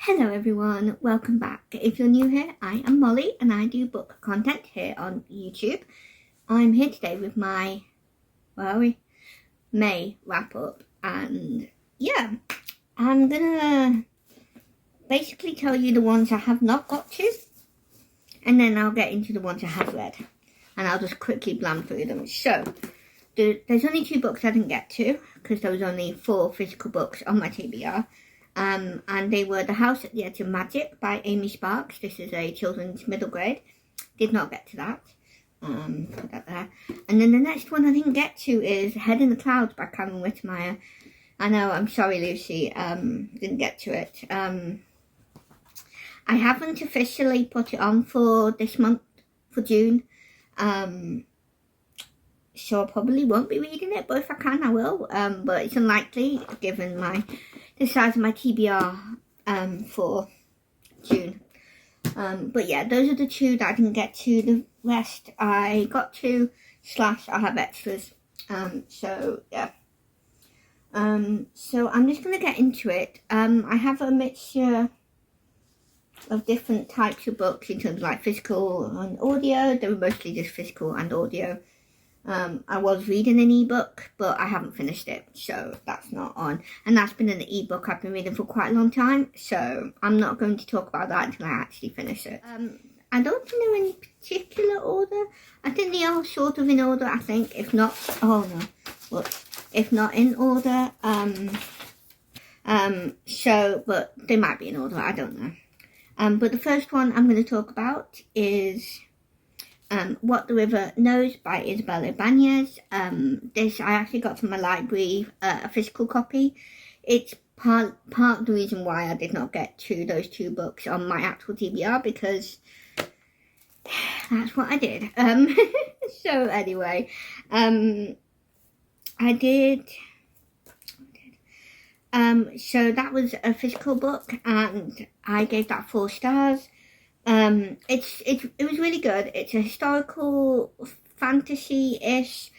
Hello everyone, welcome back. If you're new here, I am Molly and I do book content here on YouTube. I'm here today with my, May wrap up, and yeah, I'm gonna basically tell you the ones I have not got to, and then I'll get into the ones I have read, and I'll just quickly blam through them. So, there's only 2 books I didn't get to, because there was only 4 physical books on my TBR. And they were The House at the Edge of Magic by Amy Sparks. This is a children's middle grade. Did not get to that. Put that there. And then the next one I didn't get to is Head in the Clouds by Karen Whitmire. I know, I'm sorry Lucy, didn't get to it. I haven't officially put it on for this month, for June. So I probably won't be reading it, but if I can I will. But it's unlikely given the size of my TBR for June. But yeah, those are the 2 that I didn't get to. The rest I got to / I have extras. So yeah. So I'm just going to get into it. I have a mixture of different types of books in terms of like physical and audio. They were mostly just physical and audio. I was reading an ebook, but I haven't finished it, so that's not on. And that's been an ebook I've been reading for quite a long time, so I'm not going to talk about that until I actually finish it. I don't think they're in any particular order. I think they are sort of in order, I think. If not, if not in order. But they might be in order, I don't know. But the first one I'm going to talk about is What the River Knows by Isabel Ibanez. This I actually got from my library, a physical copy. It's part of the reason why I did not get to those 2 books on my actual TBR, because that's what I did. So anyway, I did. So that was a physical book, and I gave that 4 stars. It was really good. It's a historical fantasy-ish.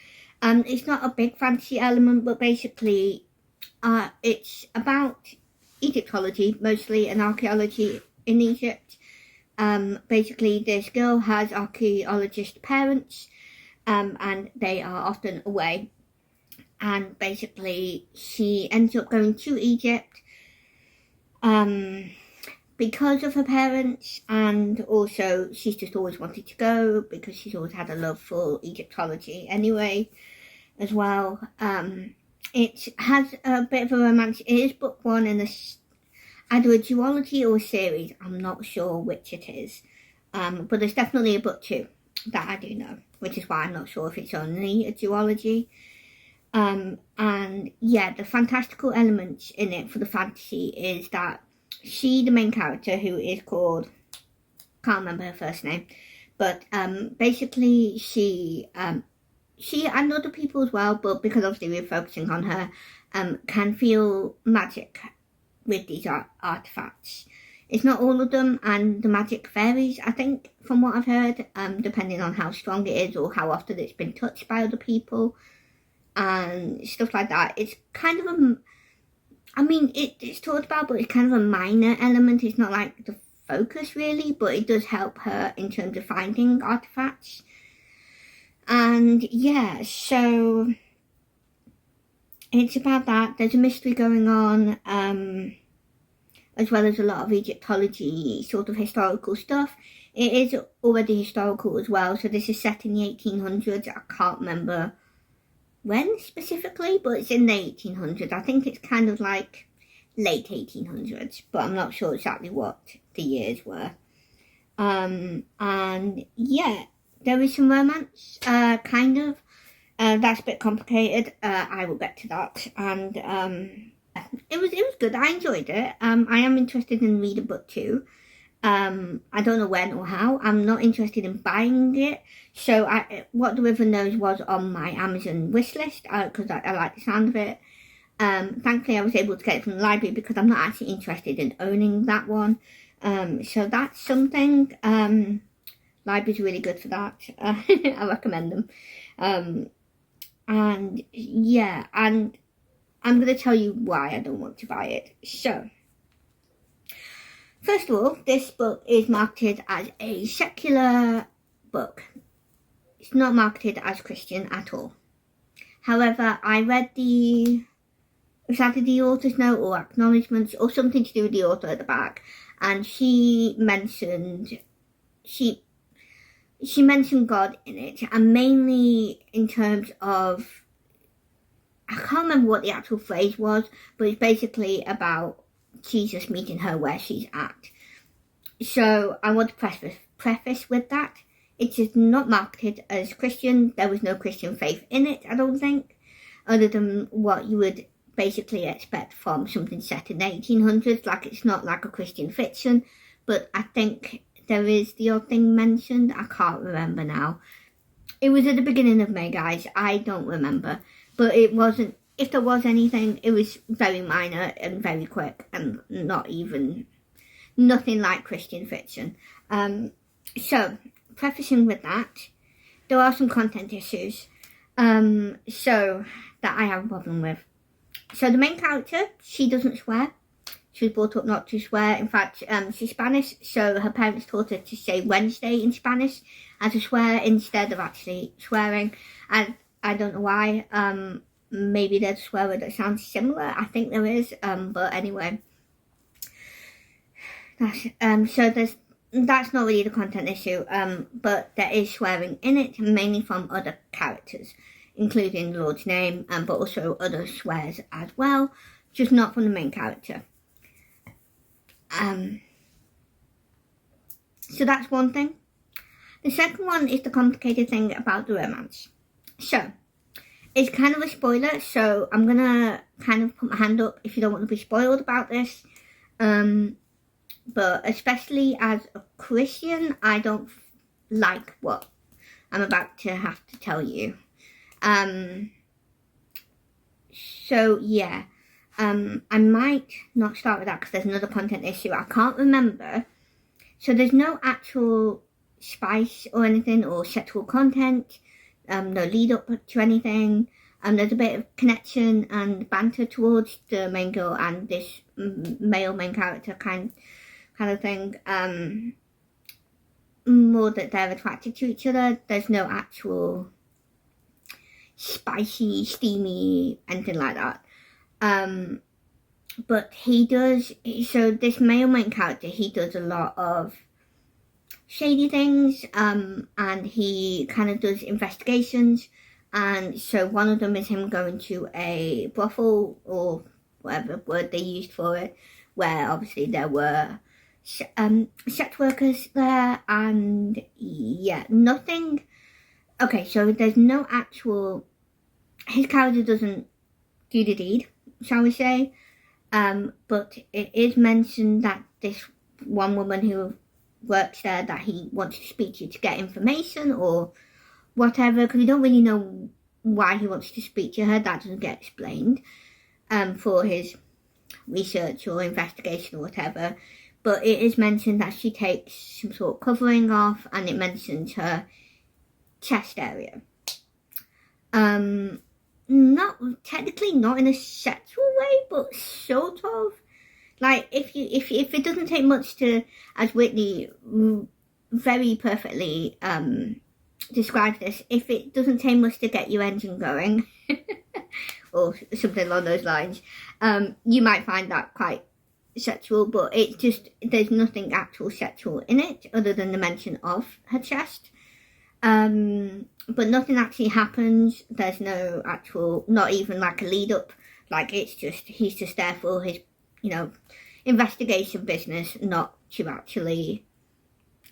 It's not a big fantasy element, but basically, it's about Egyptology mostly, and archaeology in Egypt. Basically, this girl has archaeologist parents, and they are often away. And basically, she ends up going to Egypt. Because of her parents, and also she's just always wanted to go because she's always had a love for Egyptology anyway as well. It has a bit of a romance. It is book 1 in either a duology or a series. I'm not sure which it is, but there's definitely a book 2 that I do know, which is why I'm not sure if it's only a duology. And yeah, the fantastical elements in it for the fantasy is that she, the main character, who is called, can't remember her first name, but basically she and other people as well, but because obviously we're focusing on her, can feel magic with these artifacts. It's not all of them, and the magic varies, I think, from what I've heard, depending on how strong it is or how often it's been touched by other people and stuff like that. It's kind of it's talked about, but it's kind of a minor element. It's not like the focus really, but it does help her in terms of finding artifacts. And yeah, so it's about that. There's a mystery going on, as well as a lot of Egyptology, sort of historical stuff. It is already historical as well, so this is set in the 1800s. I can't remember when specifically, but it's in the 1800s. I think it's kind of like late 1800s, but I'm not sure exactly what the years were. And yeah, there is some romance, kind of. That's a bit complicated. I will get to that. And it was good. I enjoyed it. I am interested in reading book 2. I don't know when or how. I'm not interested in buying it. So What the River Knows was on my Amazon wish list, because I like the sound of it. Thankfully I was able to get it from the library because I'm not actually interested in owning that one. So that's something. Libraries are really good for that. I recommend them. And yeah, and I'm going to tell you why I don't want to buy it. So First of all, this book is marketed as a secular book. It's not marketed as Christian at all. However, I read the author's note or acknowledgements or something to do with the author at the back, and she mentioned God in it, and mainly in terms of, I can't remember what the actual phrase was, but it's basically about Jesus meeting her where she's at. So I want to preface with that. It is not marketed as Christian. There was no Christian faith in it, I don't think, other than what you would basically expect from something set in the 1800s. Like, it's not like a Christian fiction, but I think there is the odd thing mentioned. I can't remember now. It was at the beginning of May, guys. I don't remember. But it wasn't, if there was anything, it was very minor and very quick and nothing like Christian fiction. So, prefacing with that, there are some content issues so that I have a problem with. So the main character, she doesn't swear. She was brought up not to swear. In fact, she's Spanish, so her parents taught her to say Wednesday in Spanish as a swear instead of actually swearing. And I don't know why. Maybe there's a swear word that sounds similar. I think there is. But anyway, that's not really the content issue. But there is swearing in it, mainly from other characters, including the Lord's name, but also other swears as well, just not from the main character. So that's one thing. The second one is the complicated thing about the romance. So, it's kind of a spoiler, so I'm going to kind of put my hand up if you don't want to be spoiled about this. But especially as a Christian, I don't like what I'm about to have to tell you. So yeah, I might not start with that because there's another content issue. I can't remember. So there's no actual spice or anything or sexual content, no lead up to anything. There's a bit of connection and banter towards the main girl and this male main character kind of thing. More that they're attracted to each other. There's no actual spicy, steamy, anything like that. But he does, so this male main character, he does a lot of shady things, and he kind of does investigations, and so one of them is him going to a brothel, or whatever word they used for it, where obviously there were sex workers there, and yeah, nothing. Okay, so there's no actual, his character doesn't do the deed, shall we say, but it is mentioned that this one woman who works there, that he wants to speak to get information or whatever, because we don't really know why he wants to speak to her. That doesn't get explained for his research or investigation or whatever, but it is mentioned that she takes some sort of covering off, and it mentions her chest area. Not technically, not in a sexual way, but sort of. Like, if it doesn't take much to, as Whitney very perfectly described this, if it doesn't take much to get your engine going, or something along those lines, you might find that quite sexual, but it's just, there's nothing actual sexual in it other than the mention of her chest. But nothing actually happens. There's no actual, not even like a lead up. Like, it's just, he's just there for his, investigation business, not to actually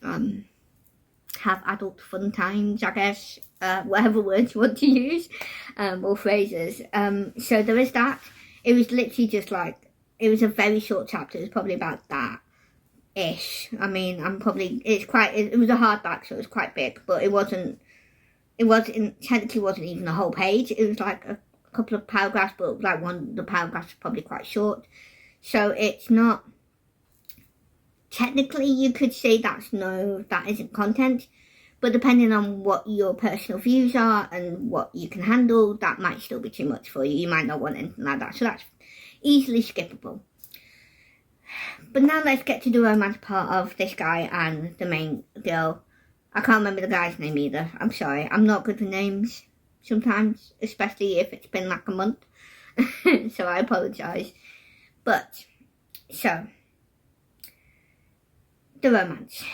have adult fun times, I guess, whatever words you want to use, or phrases. So there is that. It was literally just like, it was a very short chapter. It was probably about that ish. I mean, it was a hardback, so it was quite big, but it technically wasn't even a whole page. It was like a couple of paragraphs, but like the paragraphs was probably quite short. So it's not, technically you could say that isn't content, but depending on what your personal views are and what you can handle, that might still be too much for you. You might not want anything like that. So that's easily skippable. But now let's get to the romance part of this guy and the main girl. I can't remember the guy's name either. I'm sorry. I'm not good with names sometimes, especially if it's been like a month. So I apologise. But, so, the romance.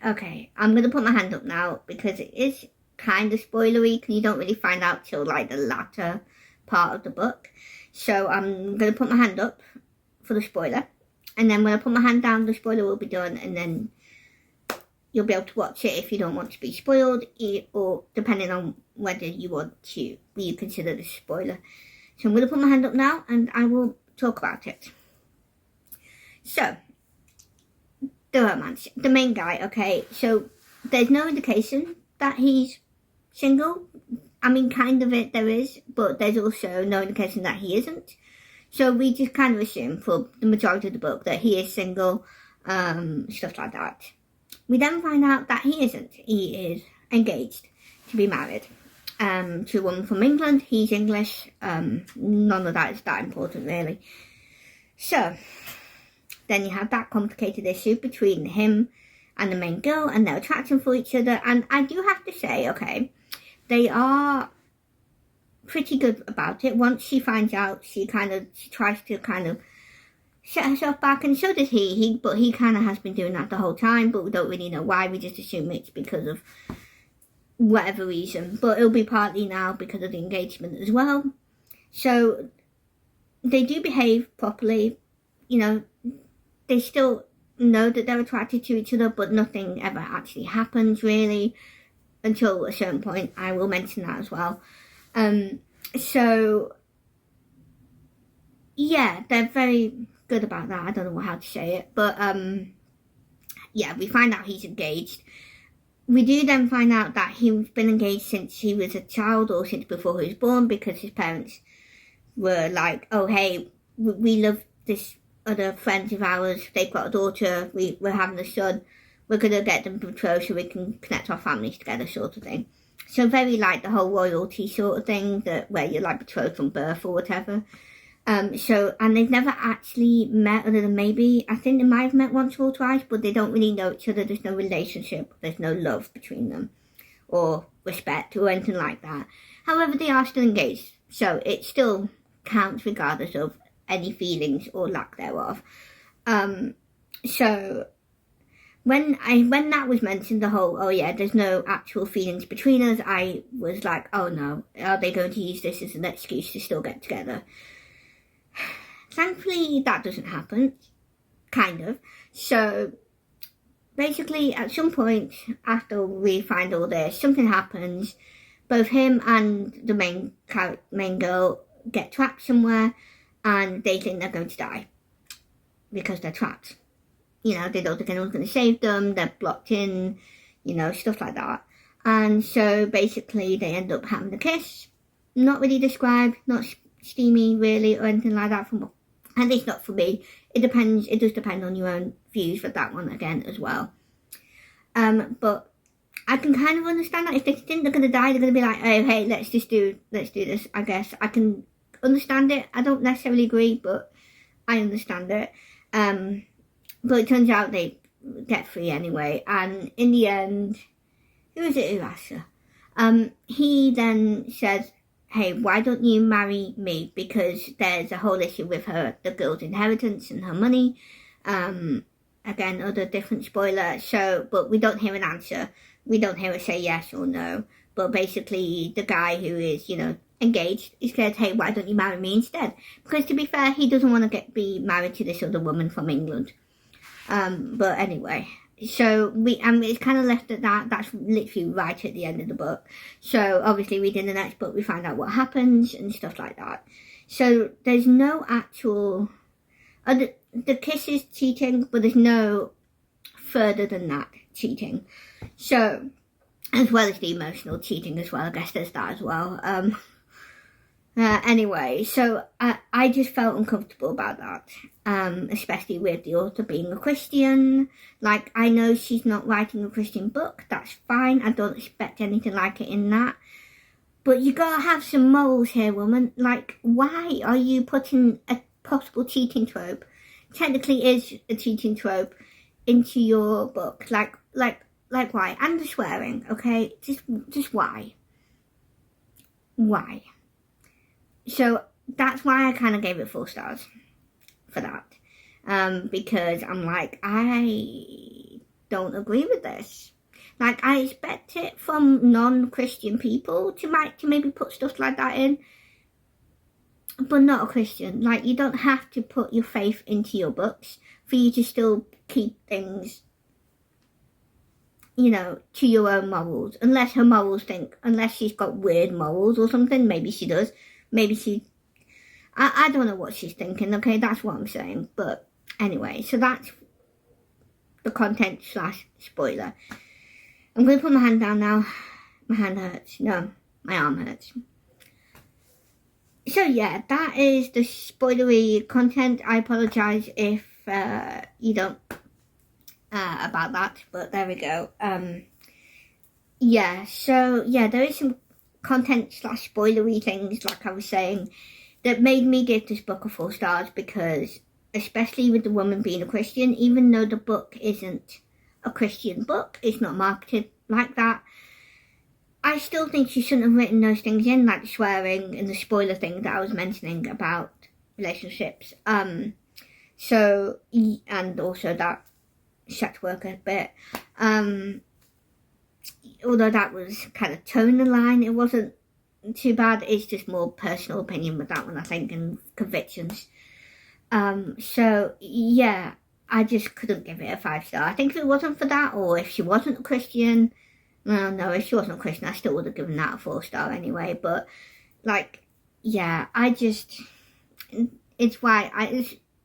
Okay, I'm going to put my hand up now because it is kind of spoilery because you don't really find out till like the latter part of the book. So I'm going to put my hand up for the spoiler. And then when I put my hand down, the spoiler will be done, and then you'll be able to watch it if you don't want to be spoiled, or depending on whether you want to, you consider the spoiler. So I'm going to put my hand up now, and I will talk about it. So, the romance. The main guy, okay, so there's no indication that he's single. I mean, kind of it there is, but there's also no indication that he isn't. So we just kind of assume for the majority of the book that he is single, stuff like that. We then find out that he isn't. He is engaged to be married to a woman from England. He's English. None of that is that important, really. So then you have that complicated issue between him and the main girl and their attraction for each other. And I do have to say, okay, they are pretty good about it. Once she finds out, she tries to kind of set herself back, and so does he. But he kind of has been doing that the whole time, but we don't really know why. We just assume it's because of whatever reason. But it'll be partly now because of the engagement as well. So they do behave properly. You know, they still know that they're attracted to each other, but nothing ever actually happens really until a certain point. I will mention that as well. So yeah, they're very good about that. I don't know how to say it, but yeah, we find out he's engaged. We do then find out that he's been engaged since he was a child, or since before he was born, because his parents were like, oh hey, we love this other friends of ours, they've got a daughter, we're having a son, we're going to get them betrothed so we can connect our families together, sort of thing. So very like the whole royalty sort of thing, that where you're like betrothed from birth or whatever. So, and they've never actually met, other than maybe, I think they might have met once or twice, but they don't really know each other. There's no relationship, there's no love between them, or respect, or anything like that. However, they are still engaged, so it still counts regardless of any feelings or lack thereof. So when that was mentioned, the whole, oh yeah, there's no actual feelings between us, I was like, oh no, are they going to use this as an excuse to still get together? Thankfully, that doesn't happen, kind of. So basically, at some point after we find all this, something happens. Both him and the main girl get trapped somewhere, and they think they're going to die because they're trapped. You know, they don't think anyone's going to save them, they're blocked in, you know, stuff like that. And so basically they end up having a kiss. Not really described, not steamy really or anything like that, from at least not for me. It does depend on your own views for that one again as well. But I can kind of understand that if they think they're going to die, they're going to be like, oh hey, let's do this, I guess. I can understand it. I don't necessarily agree, but I understand it. But it turns out they get free anyway, and in the end, who is it who asks her? He then says, hey, why don't you marry me? Because there's a whole issue with the girl's inheritance and her money. Again, other different spoiler. So, but we don't hear an answer. We don't hear her say yes or no. But basically, the guy who is, you know, engaged, he said, hey, why don't you marry me instead? Because to be fair, he doesn't want to be married to this other woman from England. But anyway, so it's kind of left at that. That's literally right at the end of the book. So obviously reading the next book, we find out what happens and stuff like that. So there's no actual, the kiss is cheating, but there's no further than that cheating. So, as well as the emotional cheating as well, I guess there's that as well. Anyway, so I just felt uncomfortable about that, especially with the author being a Christian. Like, I know she's not writing a Christian book, that's fine, I don't expect anything like it in that. But you gotta have some morals here, woman. Like, why are you putting a possible cheating trope technically is a teaching trope into your book. Like why? And the swearing, okay? Just why? Why? So that's why I kind of gave it 4 stars for that. Because I'm like, I don't agree with this. Like, I expect it from non-Christian people to maybe put stuff like that in, but not a Christian. Like, you don't have to put your faith into your books for you to still keep things, you know, to your own morals. Unless her morals unless she's got weird morals or something. Maybe she does. Maybe I don't know what she's thinking, okay? That's what I'm saying. But anyway, so that's the content / spoiler. I'm going to put my hand down now. My hand hurts. No, my arm hurts. So yeah, that is the spoilery content. I apologise if you don't about that, but there we go. Yeah, so yeah, there is some content / spoilery things, like I was saying, that made me give this book a 4 stars, because especially with the woman being a Christian, even though the book isn't a Christian book, it's not marketed like that, I still think she shouldn't have written those things in, like the swearing and the spoiler thing that I was mentioning about relationships. So, and also that sex worker bit. Although that was kind of towing the line, it wasn't too bad. It's just more personal opinion with that one, I think, and convictions. So yeah, I just couldn't give it a 5 star. I think if it wasn't for that, or if she wasn't a Christian, well, no, if she wasn't a Christian, I still would have given that a 4 star anyway. But like, yeah, it's why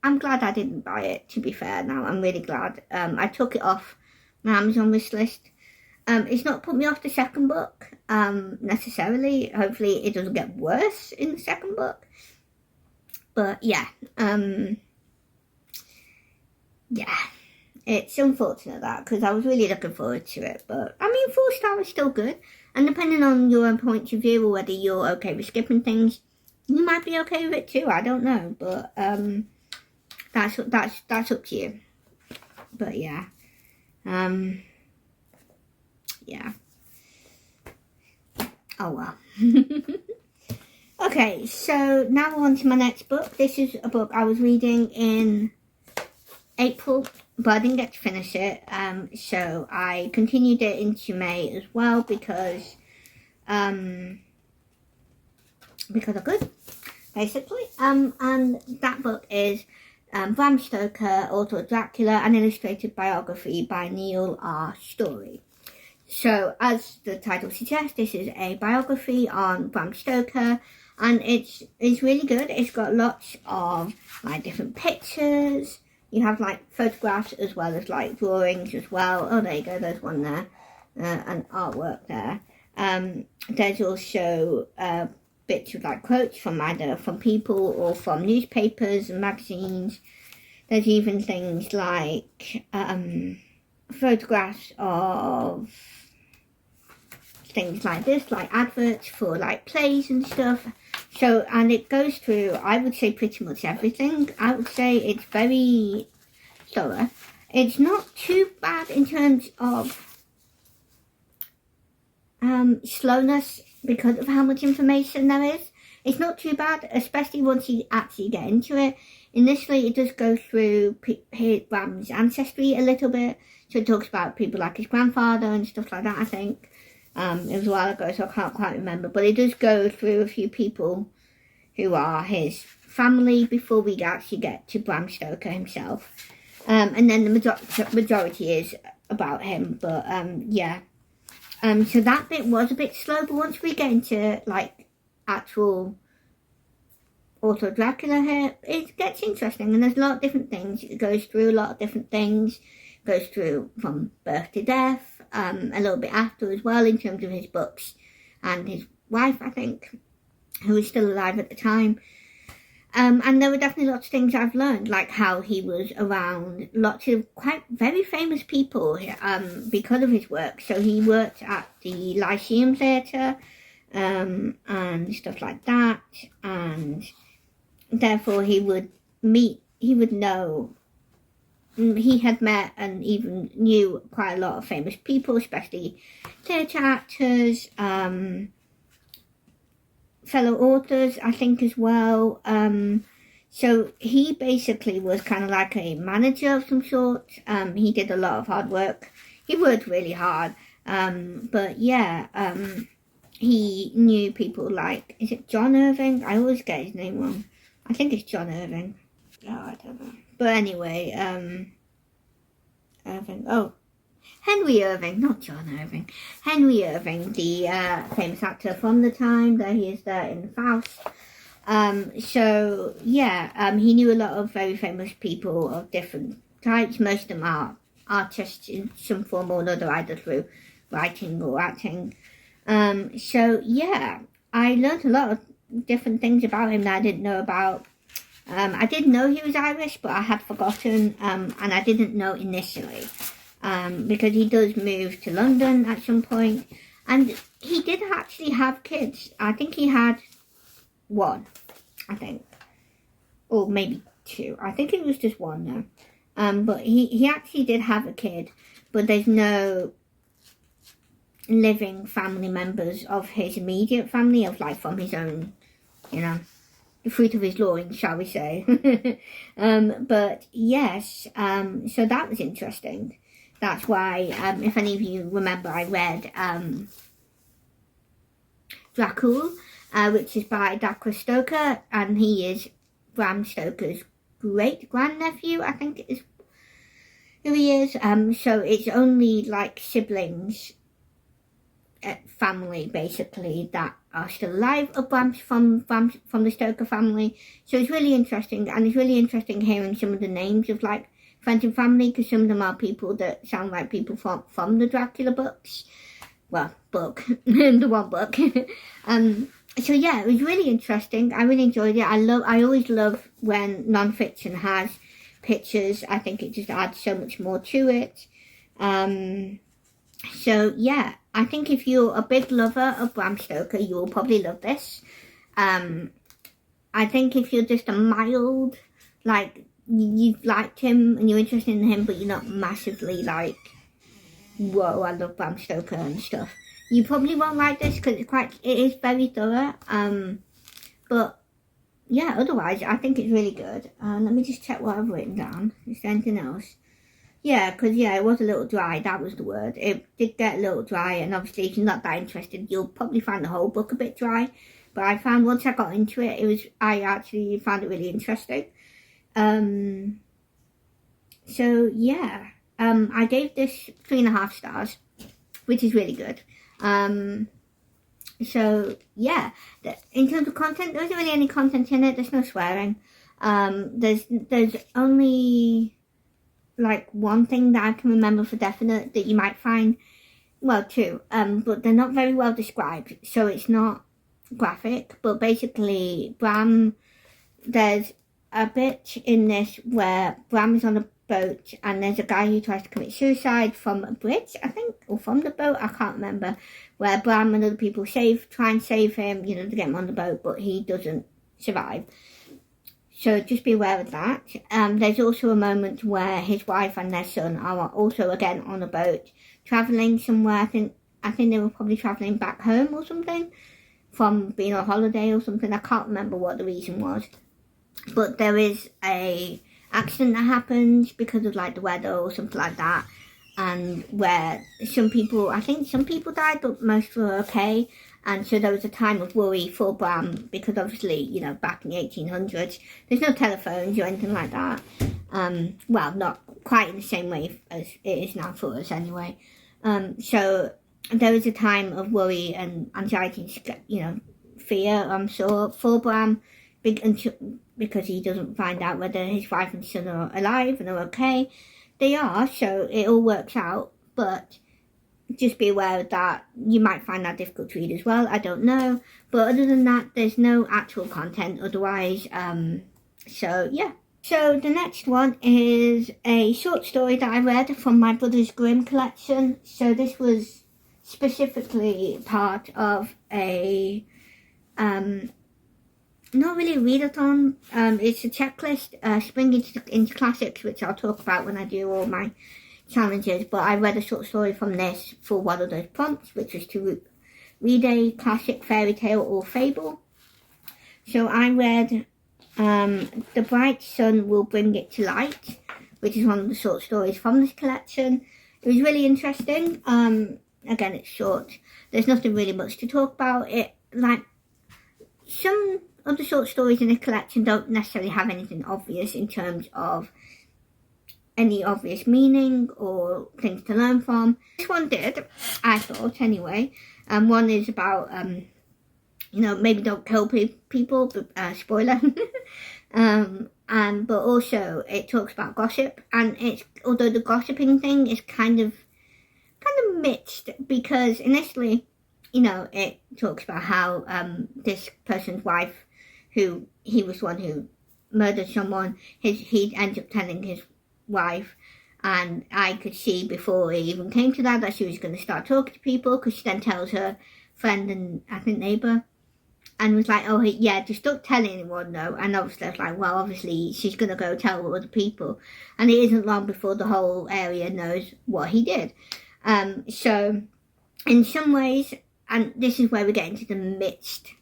I'm glad I didn't buy it, to be fair. Now I'm really glad. I took it off my Amazon wish list. It's not put me off the second book necessarily. Hopefully it doesn't get worse in the second book. But yeah, yeah, it's unfortunate that, because I was really looking forward to it. But I mean, 4 star is still good, and depending on your own point of view or whether you're okay with skipping things, you might be okay with it too. I don't know, but that's up to you. But yeah, yeah. Oh well. Okay, so now we're on to my next book. This is a book I was reading in April, but I didn't get to finish it. So I continued it into May as well, because I could, basically. And that book is Bram Stoker, author of Dracula, an illustrated biography by Neil R. Story. So, as the title suggests, this is a biography on Bram Stoker, and it's really good. It's got lots of like different pictures. You have like photographs as well as like drawings as well. Oh, there you go. There's one there, and artwork there. There's also bits of like quotes from either from people or from newspapers and magazines. There's even things like photographs of things like this, like adverts for like plays and stuff. So, and it goes through, I would say, pretty much everything. I would say it's very thorough. It's not too bad in terms of slowness, because of how much information there is. It's not too bad, especially once you actually get into it. Initially, it does go through Bram's ancestry a little bit. So it talks about people like his grandfather and stuff like that, I think. It was a while ago, so I can't quite remember. But it does go through a few people who are his family before we actually get to Bram Stoker himself. And then the majority is about him. But yeah. So that bit was a bit slow. But once we get into like actual author Dracula here, it gets interesting. And there's a lot of different things. It goes through a lot of different things. It goes through from birth to death. A little bit after as well, in terms of his books, and his wife, I think, who was still alive at the time. And there were definitely lots of things I've learned, like how he was around lots of quite very famous people because of his work. So he worked at the Lyceum Theatre and stuff like that, and therefore he would meet he would know. He had met and even knew quite a lot of famous people, especially theatre actors, fellow authors, I think, as well. So he basically was kind of like a manager of some sort. He did a lot of hard work. He worked really hard. But yeah, he knew people like, is it John Irving? I always get his name wrong. I think it's John Irving. Oh, I don't know. But anyway, Irving. Oh, Henry Irving, not John Irving. Henry Irving, the famous actor from the time that he is there in Faust. So yeah, he knew a lot of very famous people of different types. Most of them are artists in some form or another, either through writing or acting. So yeah, I learned a lot of different things about him that I didn't know about. I did know he was Irish, but I had forgotten, and I didn't know initially, because he does move to London at some point, and he did actually have kids. I think he had one, I think, or maybe two. I think it was just one now. But he actually did have a kid, but there's no living family members of his immediate family, of like from his own, the fruit of his loins, shall we say. But yes, so that was interesting. That's why, if any of you remember, I read Dracula, which is by Dacre Stoker, and he is Bram Stoker's great-grandnephew, I think is who he is. So it's only like siblings, family basically, that are still alive of Bram's from the Stoker family. So it's really interesting, and it's really interesting hearing some of the names of like friends and family, because some of them are people that sound like people from the Dracula books. Well, book, the one book. So yeah, it was really interesting. I really enjoyed it. I always love when non-fiction has pictures. I think it just adds so much more to it. So yeah, I think if you're a big lover of Bram Stoker, you'll probably love this. I think if you're just a mild, like, you've liked him and you're interested in him, but you're not massively like, whoa, I love Bram Stoker and stuff, you probably won't like this, because it is very thorough. But yeah, otherwise, I think it's really good. Let me just check what I've written down. Is there anything else? Yeah, because yeah, it was a little dry, that was the word. It did get a little dry, and obviously if you're not that interested, you'll probably find the whole book a bit dry. But I found once I got into it, I actually found it really interesting. So yeah, I gave this 3.5 stars, which is really good. So yeah, in terms of content, there isn't really any content in it. There's no swearing. There's only like one thing that I can remember for definite that you might find, well, two, but they're not very well described, so it's not graphic. But basically, Bram, there's a bit in this where Bram is on a boat and there's a guy who tries to commit suicide from a bridge, I think, or from the boat, I can't remember, where Bram and other people try and save him, to get him on the boat, but he doesn't survive. So just be aware of that. There's also a moment where his wife and their son are also again on a boat, travelling somewhere. I think they were probably travelling back home or something, from being on holiday or something. I can't remember what the reason was. But there is a accident that happens because of like the weather or something like that, and where some people died, but most were okay. And so there was a time of worry for Bram, because obviously, back in the 1800s, there's no telephones or anything like that. Well, not quite in the same way as it is now for us anyway. So there was a time of worry and anxiety, fear, I'm sure, for Bram, because he doesn't find out whether his wife and son are alive and are okay. They are, so it all works out, but just be aware of that. You might find that difficult to read as well, I don't know. But other than that, there's no actual content otherwise. So yeah. So the next one is a short story that I read from my Brothers Grimm collection. So this was specifically part of a not really a readathon. It's a checklist, spring into classics, which I'll talk about when I do all my challenges. But I read a short story from this for one of those prompts, which was to read a classic fairy tale or fable. So I read The Bright Sun Will Bring It to Light, which is one of the short stories from this collection. It was really interesting. Again, it's short. There's nothing really much to talk about. It, like, some of the short stories in the collection don't necessarily have anything obvious in terms of any obvious meaning or things to learn from. This one did, I thought anyway. One is about, maybe don't kill people, but spoiler. But also it talks about gossip, and although the gossiping thing is kind of mixed, because initially, it talks about how this person's wife, who he was one who murdered someone, he'd end up telling his wife, and I could see before it even came to that she was going to start talking to people, because she then tells her friend and I think neighbour, and was like, oh yeah, just don't tell anyone though. And obviously I was like, well, obviously she's going to go tell other people, and it isn't long before the whole area knows what he did. So in some ways, and this is where we get into the mixed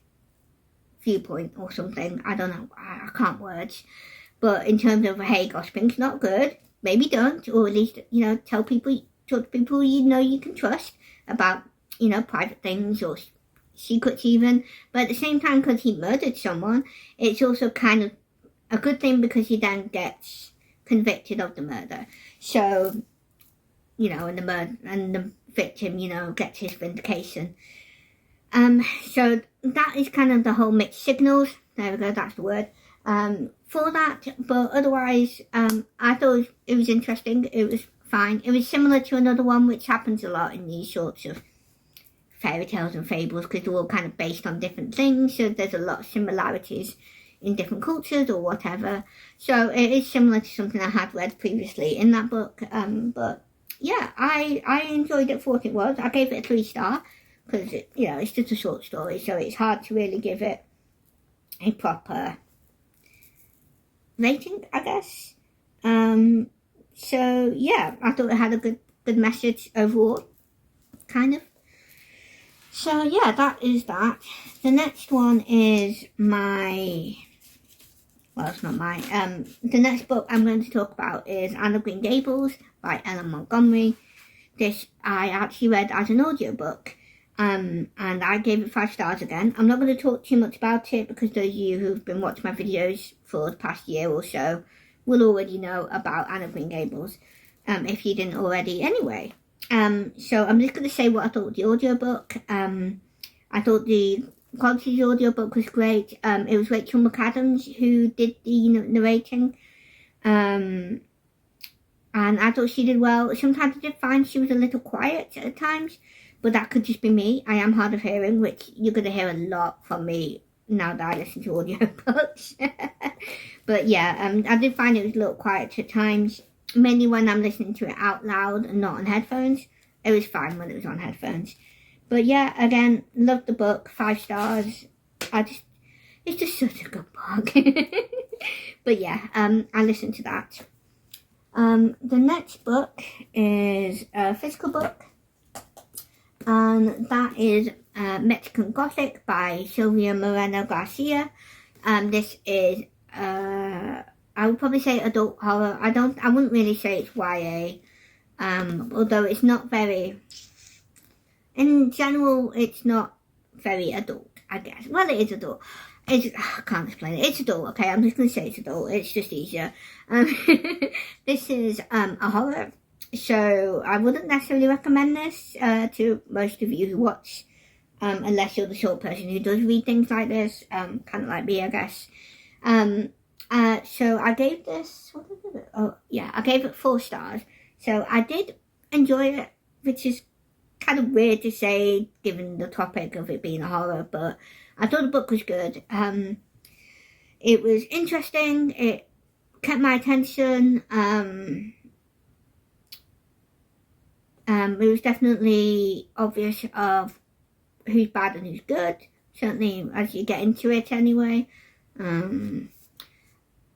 viewpoint or something, I don't know, I can't words, but in terms of, hey, gossiping's not good, maybe don't, or at least, talk to people you can trust about, private things or secrets even. But at the same time, because he murdered someone, it's also kind of a good thing, because he then gets convicted of the murder. So, and the victim, gets his vindication. So that is kind of the whole mixed signals. There we go, that's the word. For that, but otherwise, I thought it was interesting. It was fine. It was similar to another one, which happens a lot in these sorts of fairy tales and fables, because they're all kind of based on different things, so there's a lot of similarities in different cultures or whatever. So it is similar to something I had read previously in that book. But yeah, I enjoyed it for what it was. I gave it a 3-star, because it's just a short story, so it's hard to really give it a proper rating, I guess. So yeah, I thought it had a good message overall, kind of. So yeah, that is that. The next one is it's not mine. The next book I'm going to talk about is Anne of Green Gables by Ellen Montgomery. This I actually read as an audiobook, and I gave it 5 stars again. I'm not going to talk too much about it, because those of you who've been watching my videos for the past year or so will already know about Anne of Green Gables, if you didn't already anyway. So I'm just going to say what I thought of the audiobook. I thought the quality of the audiobook was great. It was Rachel McAdams who did the narrating. And I thought she did well. Sometimes I did find she was a little quiet at times, but that could just be me. I am hard of hearing, which you're going to hear a lot from me now that I listen to audiobooks. But yeah, I did find it was a little quiet at times, mainly when I'm listening to it out loud and not on headphones. It was fine when it was on headphones. But yeah, again, loved the book, 5 stars. It's just such a good book. But yeah, I listened to that. The next book is a physical book, and that is Mexican Gothic by Silvia Moreno Garcia. This is I would probably say adult horror. I wouldn't really say it's YA, although it's not very, in general, it's not very adult, I guess. Well, it is adult. I can't explain it. It's adult, okay? I'm just going to say it's adult. It's just easier. This is a horror, so I wouldn't necessarily recommend this to most of you who watch, unless you're the sort of person who does read things like this, kind of like me, I guess. So I gave this, what did I give it? Oh, yeah, I gave it 4 stars. So I did enjoy it, which is kind of weird to say given the topic of it being a horror, but I thought the book was good. It was interesting. It kept my attention. It was definitely obvious of who's bad and who's good, certainly as you get into it anyway.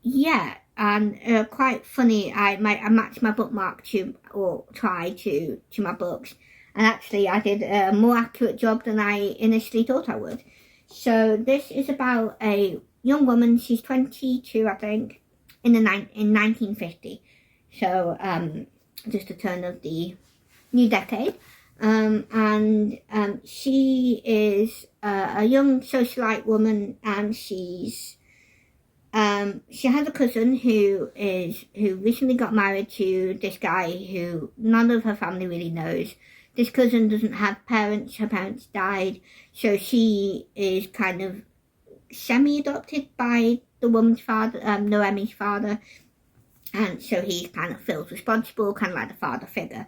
Yeah, and quite funny. I matched my bookmark to, or try to my books, and actually I did a more accurate job than I initially thought I would. So this is about a young woman. She's 22, I think, in 1950. So just the turn of the new decade. And she is a young socialite woman, and she has a cousin who recently got married to this guy who none of her family really knows. This cousin doesn't have parents. Her parents died, so she is kind of semi-adopted by the woman's father, Noemi's father, and so he kind of feels responsible, kind of like the father figure.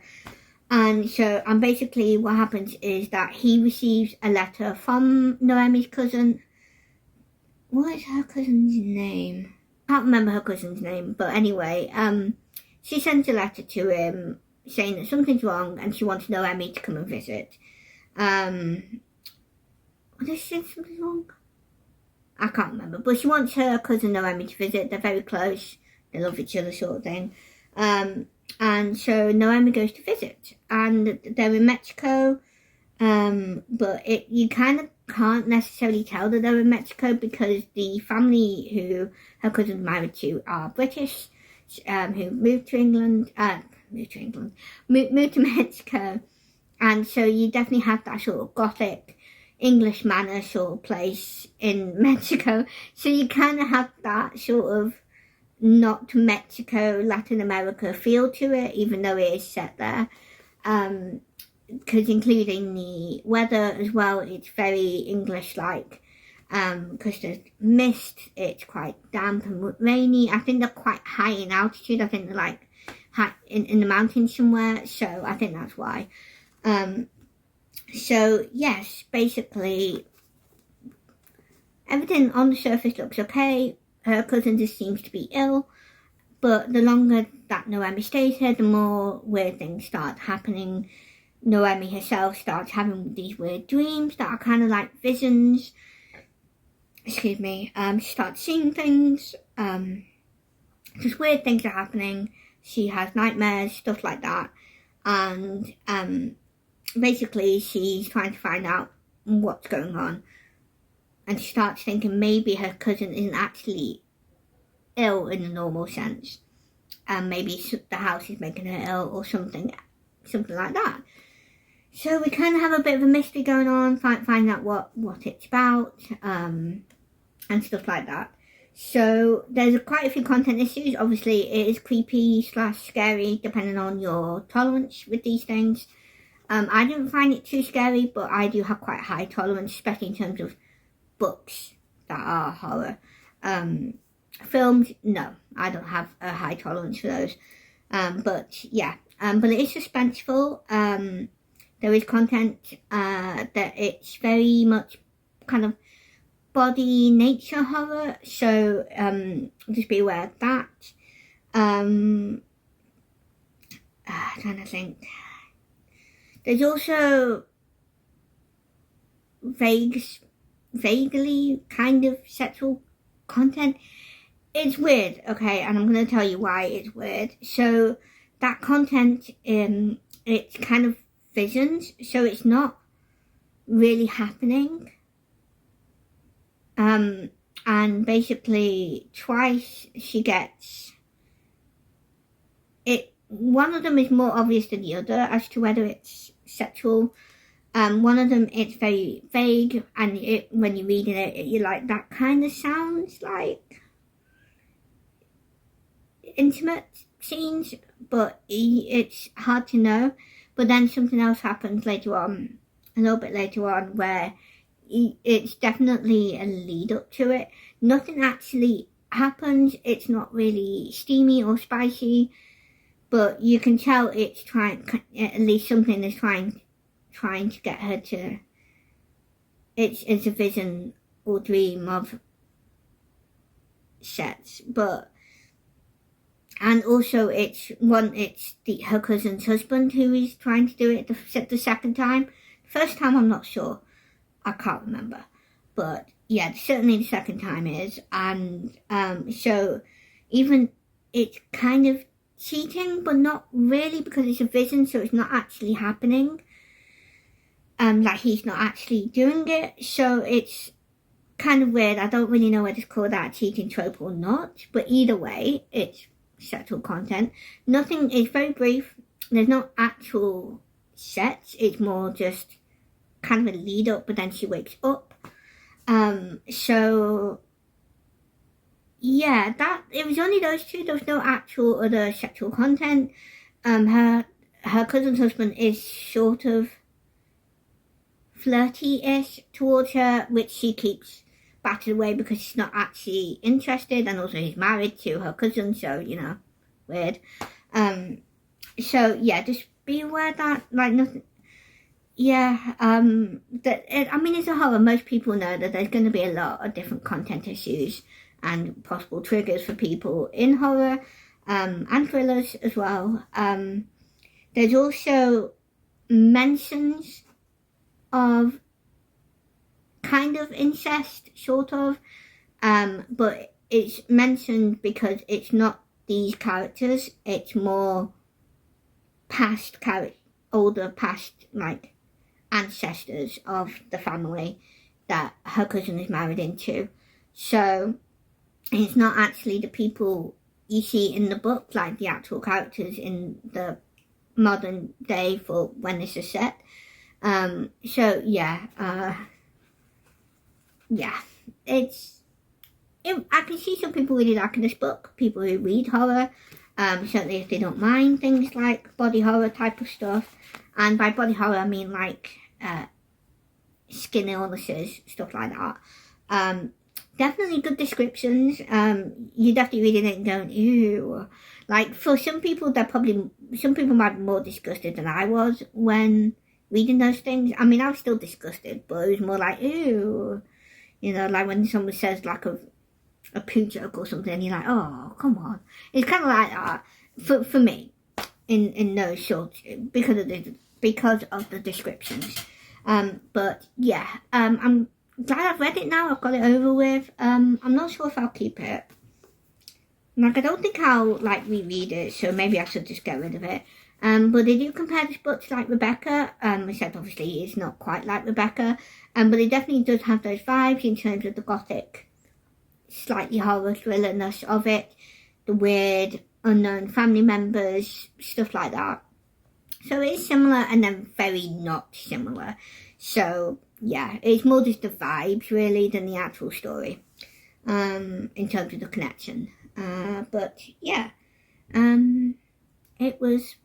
And so, and basically what happens is that he receives a letter from Noemi's cousin. What is her cousin's name? I can't remember her cousin's name, but anyway, she sends a letter to him saying that something's wrong and she wants Noemi to come and visit. Does she say something's wrong? I can't remember, but she wants her cousin Noemi to visit. They're very close, they love each other, sort of thing. And so Noemi goes to visit, and they're in Mexico, but you kind of can't necessarily tell that they're in Mexico because the family who her cousin's married to are British, who moved to Mexico, and so you definitely have that sort of gothic English manor sort of place in Mexico, so you kind of have that sort of not Mexico, Latin America feel to it, even though it is set there. Because including the weather as well, it's very English-like. Because there's mist, it's quite damp and rainy. I think they're quite high in altitude. I think they're like high in the mountains somewhere. So I think that's why. So yes, basically everything on the surface looks okay. Her cousin just seems to be ill, but the longer that Noemi stays here, the more weird things start happening. Noemi herself starts having these weird dreams that are kind of like visions. Excuse me. She starts seeing things. Just weird things are happening. She has nightmares, stuff like that. And basically she's trying to find out what's going on. And she starts thinking maybe her cousin isn't actually ill in the normal sense. And maybe the house is making her ill or something like that. So we kind of have a bit of a mystery going on, find out what it's about, and stuff like that. So there's quite a few content issues. Obviously it is creepy / scary depending on your tolerance with these things. I didn't find it too scary, but I do have quite a high tolerance, especially in terms of books that are horror. Films, no, I don't have a high tolerance for those. But yeah, but it is suspenseful. There is content that it's very much kind of body nature horror, so just be aware of that. I'm trying to think. There's also vaguely kind of sexual content. It's weird, okay, and I'm going to tell you why it's weird. So that content, it's kind of visions, so it's not really happening. And basically twice she gets it. One of them is more obvious than the other as to whether it's sexual. One of them, it's very vague, and when you're reading it, you're like, that kind of sounds like intimate scenes, but it's hard to know. But then something else happens later on, a little bit later on, where it's definitely a lead up to it. Nothing actually happens. It's not really steamy or spicy, but you can tell it's trying, at least something is trying to get her to, it's a vision or dream of sex. But, and also it's her cousin's husband who is trying to do it the second time. The first time I'm not sure, I can't remember, but yeah, certainly the second time is, and so even it's kind of cheating, but not really, because it's a vision, so it's not actually happening. Like he's not actually doing it, so it's kind of weird. I don't really know whether to call that a cheating trope or not, but either way, it's sexual content. Nothing, it's very brief. There's no actual sex. It's more just kind of a lead up, but then she wakes up. So yeah, that it was only those two. There was no actual other sexual content. Her cousin's husband is sort of flirty-ish towards her, which she keeps batted away because she's not actually interested, and also he's married to her cousin, so weird. So yeah, just be aware that like nothing. Yeah, I mean, it's a horror. Most people know that there's going to be a lot of different content issues and possible triggers for people in horror, and thrillers as well. There's also mentions of kind of incest, sort of, but it's mentioned because it's not these characters, it's more older past, like, ancestors of the family that her cousin is married into. So it's not actually the people you see in the book, like the actual characters in the modern day for when this is set. So yeah, I can see some people really liking this book, people who read horror, certainly if they don't mind things like body horror type of stuff. And by body horror, I mean like skin illnesses, stuff like that. Definitely good descriptions. You're definitely reading it and going, ew. Like, for some people, some people might be more disgusted than I was when reading those things. I mean, I was still disgusted, but it was more like, ew. Like when someone says like a poo joke or something, and you're like, oh, come on. It's kind of like that for me in those shorts because of the descriptions. But yeah, I'm glad I've read it now. I've got it over with. I'm not sure if I'll keep it. Like, I don't think I'll reread it, so maybe I should just get rid of it. But they do compare this book to like Rebecca, except obviously it's not quite like Rebecca. But it definitely does have those vibes in terms of the gothic, slightly horror thrillerness of it, the weird unknown family members, stuff like that. So it's similar and then very not similar. So yeah, it's more just the vibes really than the actual story, in terms of the connection. But yeah, it was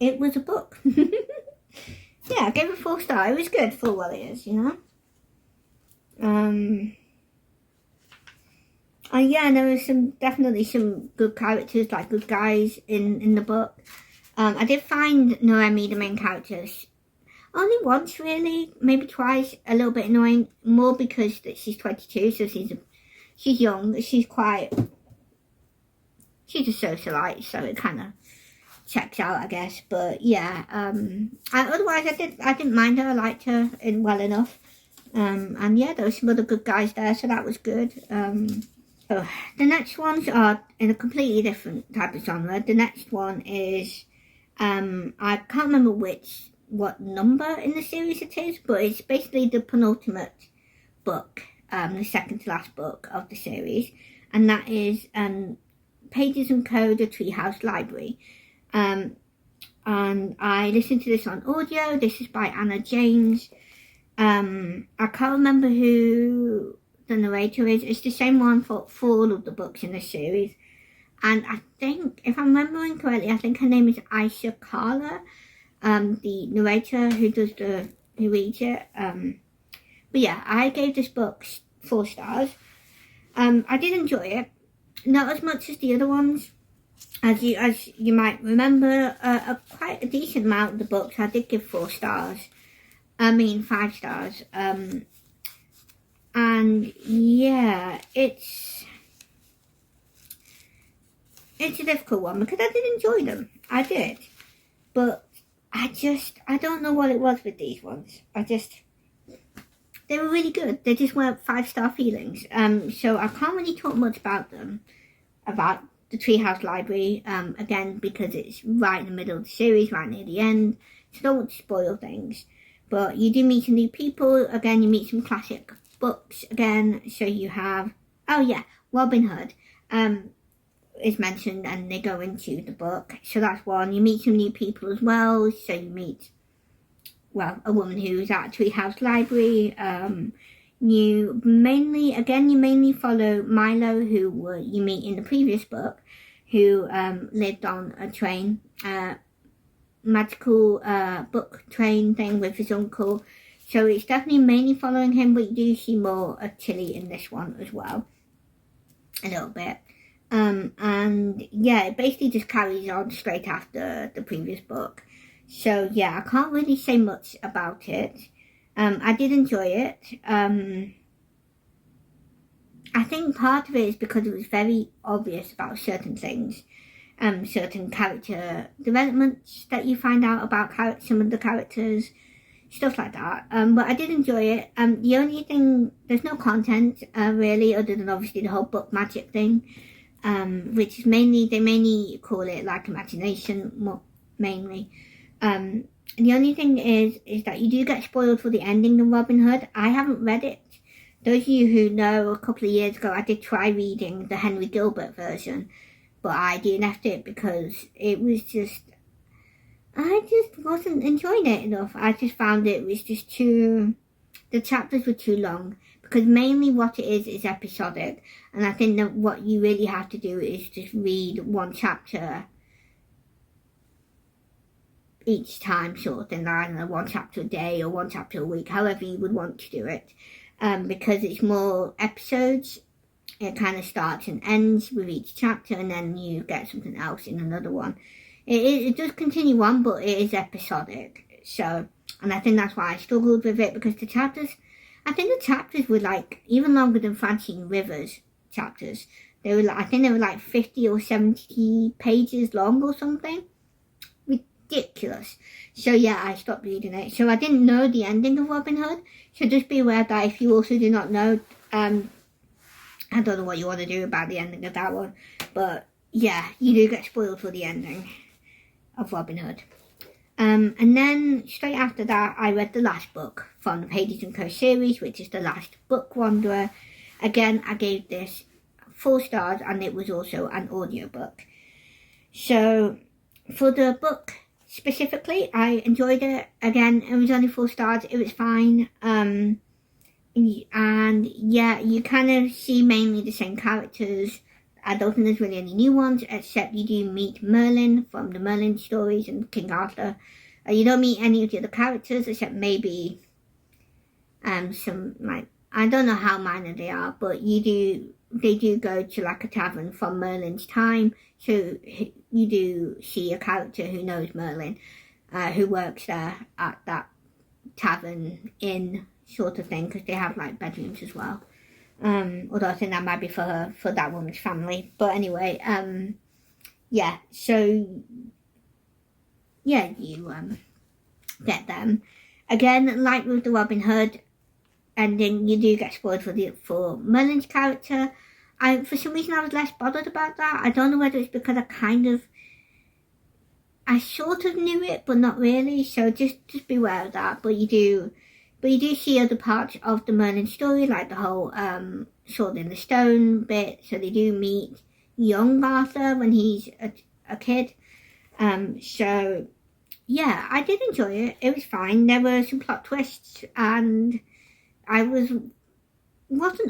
a book. Yeah, I gave it 4 stars. It was good for what it is, And yeah, there was definitely some good characters, like good guys in the book. I did find Noemi, the main character, only once really, maybe twice, a little bit annoying. More because that she's 22, so she's young. She's a socialite, so it kind of checks out, I guess. But yeah, otherwise I didn't mind her. I liked her well enough. And yeah, there were some other good guys there, so that was good. So the next ones are in a completely different type of genre. The next one is, I can't remember what number in the series it is, but it's basically the penultimate book, the second to last book of the series, and that is Pages and Code, A Treehouse Library. And I listened to this on audio. This is by Anna James. I can't remember who the narrator is. It's the same one for all of the books in the series. And I think, if I'm remembering correctly, I think her name is Aisha Carla, the narrator who reads it. But yeah, I gave this book 4 stars. I did enjoy it, not as much as the other ones. As you might remember, quite a decent amount of the books I did give 4 stars. 5 stars. And yeah, it's a difficult one because I did enjoy them. I did. But I don't know what it was with these ones. they were really good. They just weren't 5-star feelings. So I can't really talk much about them, about the Treehouse Library, again, because it's right in the middle of the series, right near the end, so don't want to spoil things. But you do meet some new people. Again, you meet some classic books again. So you have, oh yeah, Robin Hood is mentioned, and they go into the book. So that's one. You meet some new people as well. So you meet, well, a woman who's at Treehouse Library. You mainly follow Milo, who you meet in the previous book, who lived on a train, magical book train thing with his uncle. So it's definitely mainly following him, but you do see more of Tilly in this one as well, a little bit. And yeah, it basically just carries on straight after the previous book. So yeah, I can't really say much about it. I did enjoy it. I think part of it is because it was very obvious about certain things, certain character developments that you find out about some of the characters, stuff like that. But I did enjoy it. The only thing, there's no content really, other than obviously the whole book magic thing, which is they mainly call it like imagination, mainly. The only thing is that you do get spoiled for the ending of Robin Hood. I haven't read it. Those of you who know, a couple of years ago I did try reading the Henry Gilbert version, but I DNF'd it because it was just, I just wasn't enjoying it enough. I just found it was just the chapters were too long, because mainly what it is episodic, and I think that what you really have to do is just read one chapter each time, sort of thing. I don't know, one chapter a day or one chapter a week, however you would want to do it, because it's more episodes. It kind of starts and ends with each chapter, and then you get something else in another one. It does continue on, but it is episodic. So, and I think that's why I struggled with it, because I think the chapters were like even longer than Francine Rivers chapters. They were I think they were like 50 or 70 pages long or something. Ridiculous. So yeah, I stopped reading it. So I didn't know the ending of Robin Hood. So just be aware that if you also do not know, I don't know what you want to do about the ending of that one. But yeah, you do get spoiled for the ending of Robin Hood. And then straight after that, I read the last book from the Pages & Co series, which is The Last Book Wanderer. Again, I gave this 4 stars, and it was also an audiobook. So for the book specifically, I enjoyed it. Again, it was only 4 stars. It was fine. And yeah, you kind of see mainly the same characters. I don't think there's really any new ones, except you do meet Merlin from the Merlin stories and King Arthur. You don't meet any of the other characters, except maybe some, like, I don't know how minor they are, but they do go to like a tavern from Merlin's time, so you do see a character who knows Merlin, who works there at that tavern inn sort of thing, because they have like bedrooms as well. Although I think that might be for that woman's family. But anyway, yeah, so yeah, you get them. Again, like with the Robin Hood ending, you do get spoiled for Merlin's character. For some reason I was less bothered about that. I don't know whether it's because I sort of knew it, but not really. So just beware of that. But you do see other parts of the Merlin story, like the whole Sword in the Stone bit. So they do meet young Arthur when he's a kid. So yeah, I did enjoy it. It was fine. There were some plot twists, and I wasn't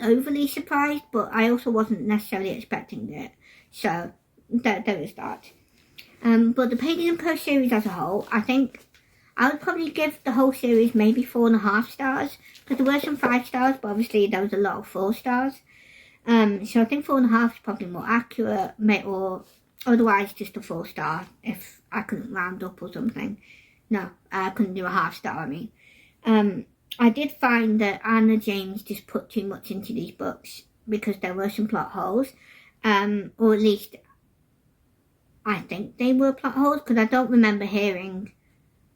overly surprised, but I also wasn't necessarily expecting it. So there is that. But the Pages & Co series as a whole, I think I would probably give the whole series maybe 4.5 stars, because there were some 5 stars, but obviously there was a lot of 4 stars. So I think 4.5 is probably more accurate, or otherwise just a 4 star if I couldn't round up or something. No, I couldn't do a half star, I mean. I did find that Anna James just put too much into these books, because there were some plot holes, or at least I think they were plot holes, because I don't remember hearing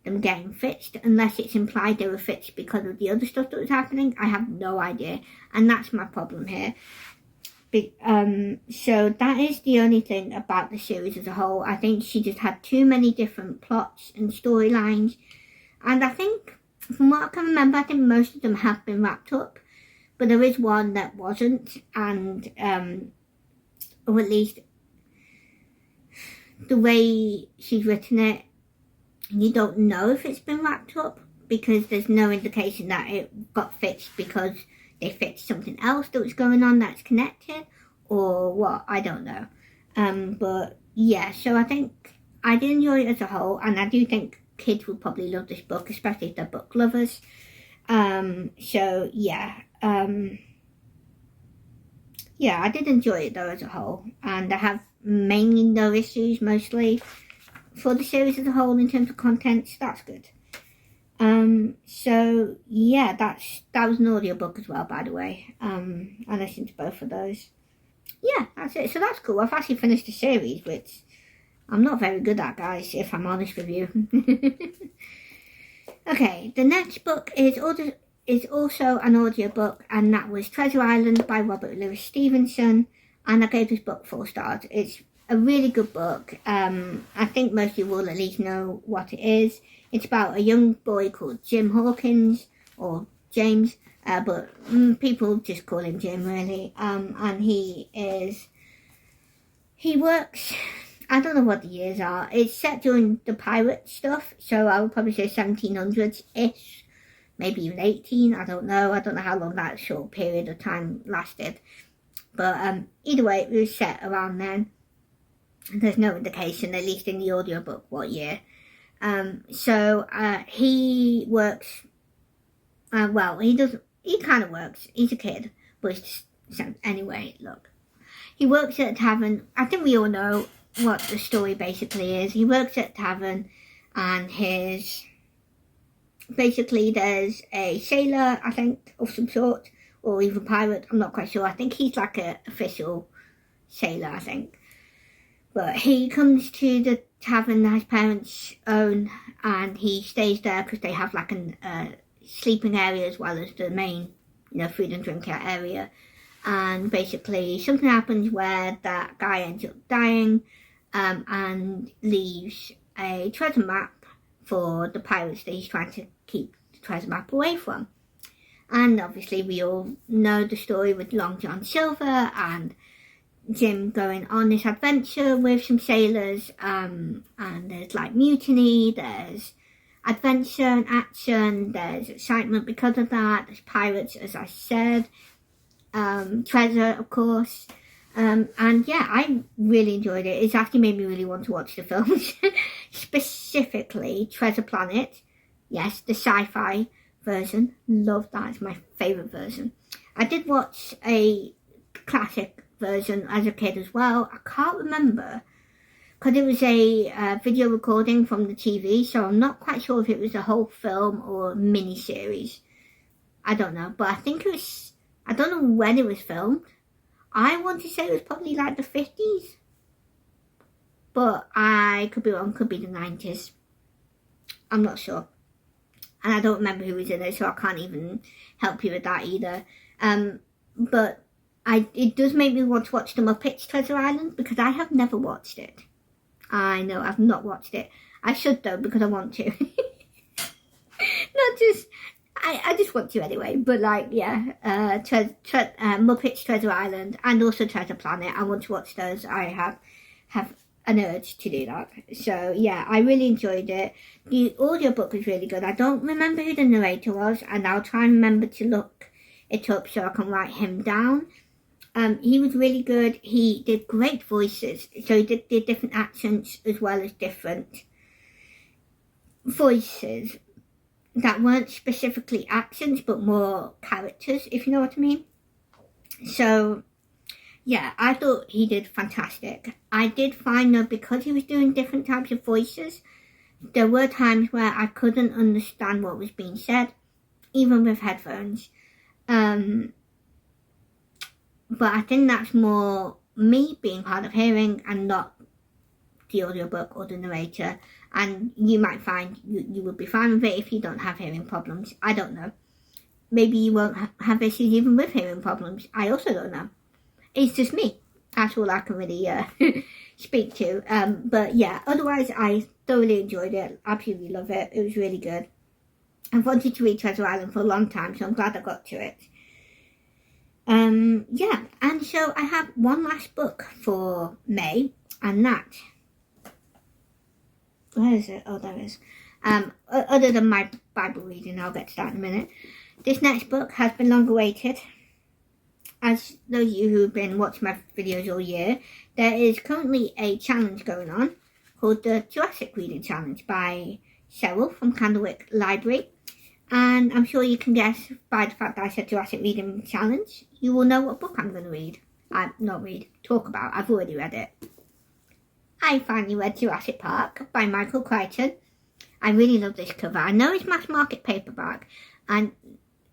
them getting fixed, unless it's implied they were fixed because of the other stuff that was happening. I have no idea, and that's my problem here. So that is the only thing about the series as a whole. I think she just had too many different plots and storylines, and I think, from what I can remember, I think most of them have been wrapped up, but there is one that wasn't, and or at least the way she's written it, you don't know if it's been wrapped up, because there's no indication that it got fixed because they fixed something else that was going on that's connected, or what, I don't know. But yeah, so I think I did enjoy it as a whole, and I do think kids will probably love this book, especially if they're book lovers. So yeah, yeah, I did enjoy it though as a whole, and I have mainly no issues mostly for the series as a whole in terms of content, so that's good. So yeah, that was an audiobook as well, by the way. I listened to both of those. Yeah, that's it. So that's cool. I've actually finished the series, which I'm not very good at, guys, if I'm honest with you. Okay, the next book is also an audiobook, and that was Treasure Island by Robert Louis Stevenson, and I gave this book 4 stars. It's a really good book. I think most of you will at least know what it is. It's about a young boy called Jim Hawkins, or James, but people just call him Jim, really. And he works, I don't know what the years are. It's set during the pirate stuff, so I would probably say 1700s-ish, maybe even 18, I don't know. I don't know how long that short period of time lasted. But either way, it was set around then. There's no indication, at least in the audiobook, what year. So he works, well, he kind of works, he's a kid, but it's just, anyway, look. He works at a tavern. I think we all know what the story basically is. He works at a tavern, and basically there's a sailor, I think, of some sort, or even pirate, I'm not quite sure. I think he's like an official sailor, I think. But he comes to the tavern that his parents own, and he stays there because they have like a sleeping area as well as the main, food and drink area. And basically something happens where that guy ends up dying, and leaves a treasure map for the pirates that he's trying to keep the treasure map away from. And obviously we all know the story with Long John Silver and Jim going on this adventure with some sailors, and there's like mutiny, there's adventure and action, there's excitement because of that, there's pirates, as I said, treasure, of course, and yeah, I really enjoyed it. It's actually made me really want to watch the films, specifically Treasure Planet. Yes, the sci-fi version, love that, it's my favourite version. I did watch a classic version as a kid as well. I can't remember, because it was a video recording from the TV, so I'm not quite sure if it was a whole film or a mini-series. I don't know, but I think it was, I don't know when it was filmed. I want to say it was probably like the 50s, but I could be wrong, could be the 90s. I'm not sure. And I don't remember who was in it, so I can't even help you with that either. But it does make me want to watch the Muppets Treasure Island, because I have never watched it. I know, I've not watched it. I should though, because I want to. Not just, I just want to anyway. But like, yeah, Muppets Treasure Island and also Treasure Planet. I want to watch those. I have an urge to do that. So yeah, I really enjoyed it. The audiobook was really good. I don't remember who the narrator was, and I'll try and remember to look it up so I can write him down. He was really good. He did great voices. So he did different accents as well as different voices that weren't specifically accents, but more characters, if you know what I mean. So yeah, I thought he did fantastic. I did find though, because he was doing different types of voices, there were times where I couldn't understand what was being said, even with headphones. But I think that's more me being hard of hearing and not the audiobook or the narrator. and you might find you will be fine with it if you don't have hearing problems. I don't know. Maybe you won't have issues even with hearing problems. I also don't know. It's just me. That's all I can really speak to. But yeah, otherwise I thoroughly enjoyed it. Absolutely love it. It was really good. I've wanted to read Treasure Island for a long time, so I'm glad I got to it. Yeah, and so I have one last book for May, and that, where is it? Oh, there it is. Other than my Bible reading, I'll get to that in a minute. This next book has been long awaited. As those of you who've been watching my videos all year, there is currently a challenge going on called the Jurassic Reading Challenge by Cheryl from Candlewick Library. And I'm sure you can guess by the fact that I said Jurassic Reading Challenge, you will know what book I'm going to read. Talk about. I've already read it. I finally read Jurassic Park by Michael Crichton. I really love this cover. I know it's mass market paperback, and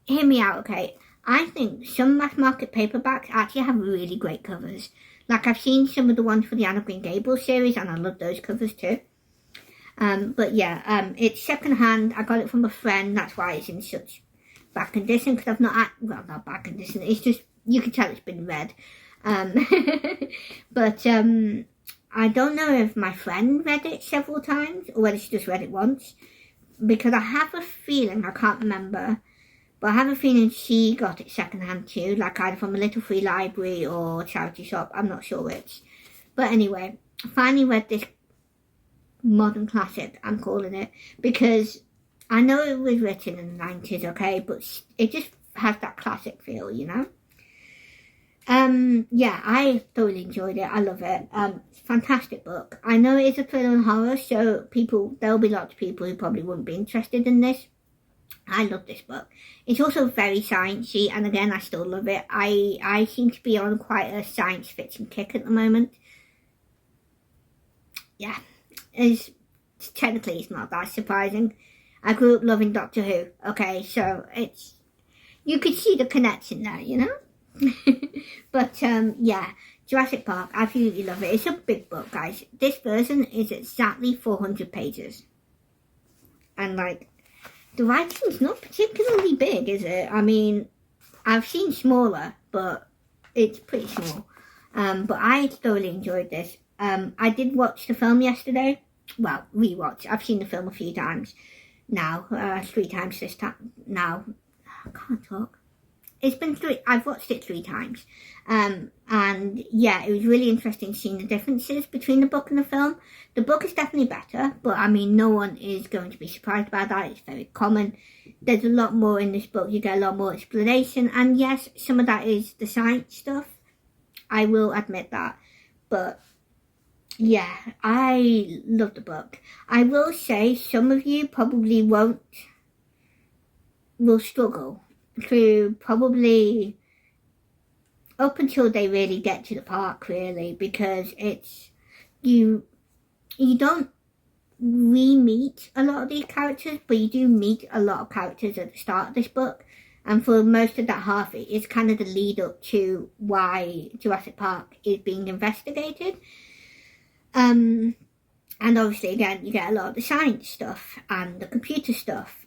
hear me out, okay? I think some mass market paperbacks actually have really great covers. Like, I've seen some of the ones for the Anne of Green Gables series, and I love those covers too. But yeah, it's secondhand. I got it from a friend. That's why it's in such bad condition, because I've not bad condition. It's just, you can tell it's been read. But I don't know if my friend read it several times or whether she just read it once, because I have a feeling, I can't remember, but I have a feeling she got it secondhand too, like either from a little free library or charity shop. I'm not sure which. But anyway, I finally read this modern classic, I'm calling it, because I know it was written in the 90s, okay, but it just has that classic feel, you know. Yeah, I thoroughly enjoyed it. I love it. It's a fantastic book. I know it is a thriller and horror, so there'll be lots of people who probably wouldn't be interested in this. I love this book. It's also very sciencey, and again, I still love it. I seem to be on quite a science fiction kick at the moment. Yeah, technically it's not that surprising. I grew up loving Doctor Who, okay, so you could see the connection there, you know. But yeah, Jurassic Park, I absolutely love it. It's a big book, guys. This version is exactly 400 pages, and like, the writing's not particularly big, is it? I mean, I've seen smaller, but it's pretty small. But I thoroughly enjoyed this. I did watch the film yesterday. Well, rewatch. I've seen the film a few times now. 3 times this time. Now, I can't talk. It's been 3. I've watched it 3 times. And yeah, it was really interesting seeing the differences between the book and the film. The book is definitely better, but I mean, no one is going to be surprised by that. It's very common. There's a lot more in this book. You get a lot more explanation. And yes, some of that is the science stuff. I will admit that. But yeah, I love the book. I will say some of you probably will struggle through probably up until they really get to the park, really, because you don't re-meet a lot of these characters, but you do meet a lot of characters at the start of this book, and for most of that half, it's kind of the lead up to why Jurassic Park is being investigated. And obviously, again, you get a lot of the science stuff and the computer stuff.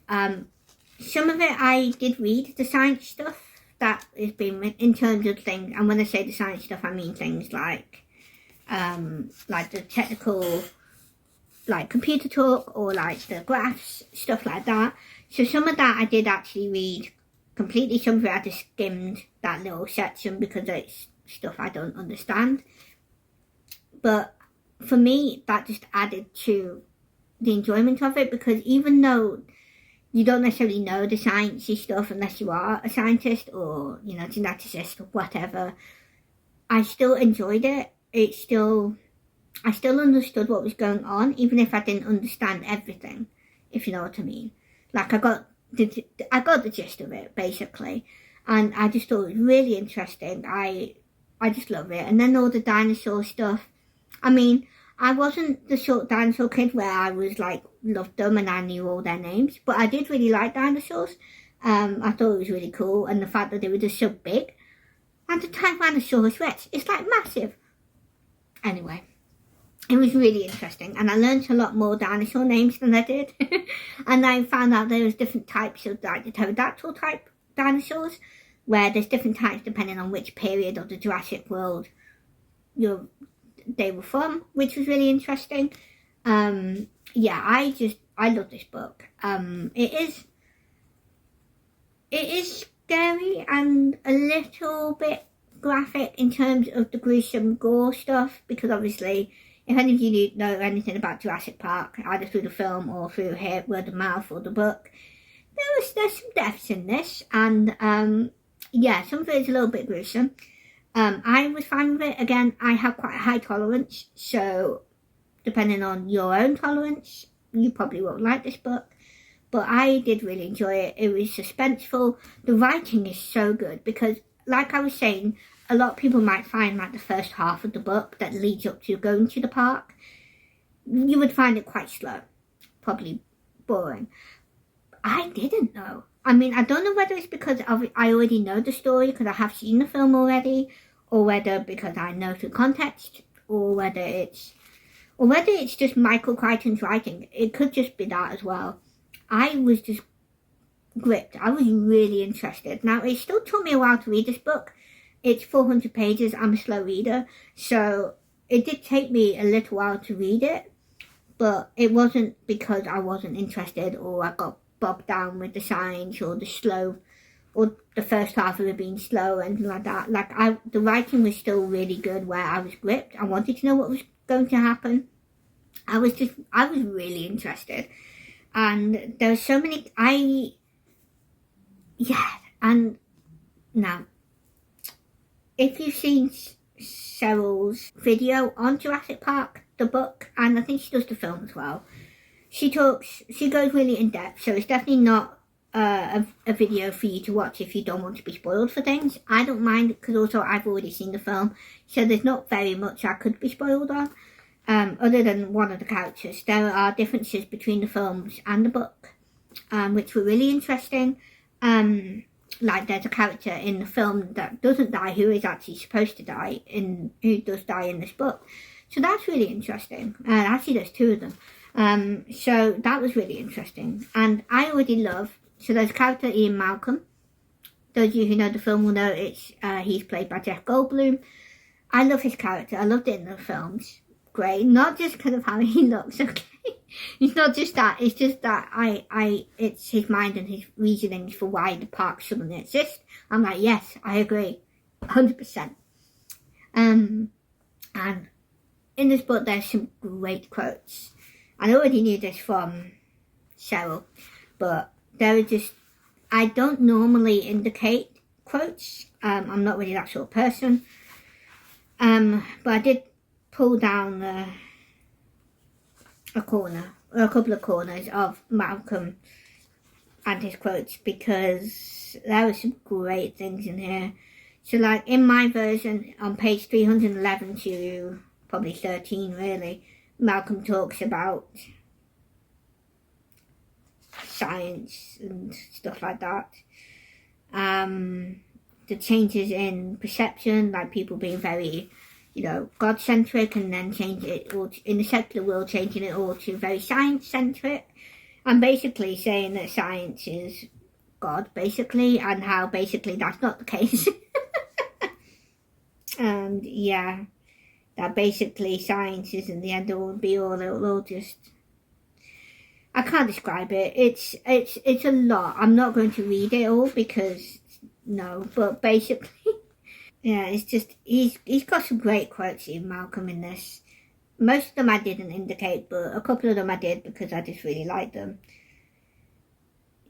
Some of it I did read, the science stuff that has been in terms of things, and when I say the science stuff, I mean things like the technical, like computer talk, or like the graphs, stuff like that. So some of that I did actually read completely. Some of it I just skimmed that little section because it's stuff I don't understand. But for me, that just added to the enjoyment of it, because even though you don't necessarily know the sciencey stuff unless you are a scientist or, you know, geneticist or whatever, I still enjoyed it. I still understood what was going on, even if I didn't understand everything, if you know what I mean. Like, I got the gist of it, basically, and I just thought it was really interesting. I just love it. And then all the dinosaur stuff. I mean, I wasn't the short dinosaur kid where I was like, loved them and I knew all their names, but I did really like dinosaurs. I thought it was really cool, and the fact that they were just so big. And the Tyrannosaurus Rex, it's like massive. Anyway, It was really interesting, and I learned a lot more dinosaur names than I did. And I found out there was different types of like the pterodactyl type dinosaurs, where there's different types depending on which period of the Jurassic world they were from, which was really interesting. Yeah, I love this book. It is scary and a little bit graphic in terms of the gruesome gore stuff, because obviously, if any of you know anything about Jurassic Park, either through the film or through word of mouth or the book, there's some deaths in this, and yeah, some of it is a little bit gruesome. I was fine with it. Again, I have quite a high tolerance, so depending on your own tolerance, you probably won't like this book. But I did really enjoy it. It was suspenseful. The writing is so good because, like I was saying, a lot of people might find like the first half of the book that leads up to going to the park, you would find it quite slow, probably boring. I didn't know. I mean, I don't know whether it's because I already know the story because I have seen the film already, or whether because I know the context, or whether it's just Michael Crichton's writing. It could just be that as well. I was just gripped. I was really interested. Now, it still took me a while to read this book. It's 400 pages. I'm a slow reader, so it did take me a little while to read it, but it wasn't because I wasn't interested or I got bogged down with the science or the first half of it being slow or anything like that. The writing was still really good where I was gripped. I wanted to know what was going to happen. I was really interested. And there were so many, and now, if you've seen Cheryl's video on Jurassic Park, the book, and I think she does the film as well, she goes really in depth, so it's definitely not a video for you to watch if you don't want to be spoiled for things. I don't mind, because also I've already seen the film, so there's not very much I could be spoiled on, other than one of the characters. There are differences between the films and the book, which were really interesting. Like there's a character in the film that doesn't die who is actually supposed to die, who does die in this book. So that's really interesting. Actually there's two of them. So that was really interesting. And I already love, so there's a character, Ian Malcolm. Those of you who know the film will know he's played by Jeff Goldblum. I love his character. I loved it in the films. Great. Not just because of how he looks, okay? It's not just that. It's just that it's his mind and his reasonings for why the park shouldn't exist. I'm like, yes, I agree. 100%. And in this book, there's some great quotes. I already knew this from Cheryl, but there are just, I don't normally indicate quotes. I'm not really that sort of person. But I did pull down a couple of corners of Malcolm and his quotes, because there were some great things in here. So like in my version on page 311 to probably 13 really, Malcolm talks about science and stuff like that. The changes in perception, like people being very, God-centric, and then change it all in the secular world, changing it all to very science-centric, and basically saying that science is God, basically, and how basically that's not the case. And yeah, that basically science isn't the end all and be all. It'll all just, I can't describe it. It's a lot. I'm not going to read it all because no, but basically. Yeah, it's just, he's got some great quotes in Malcolm in this. Most of them I didn't indicate, but a couple of them I did because I just really liked them.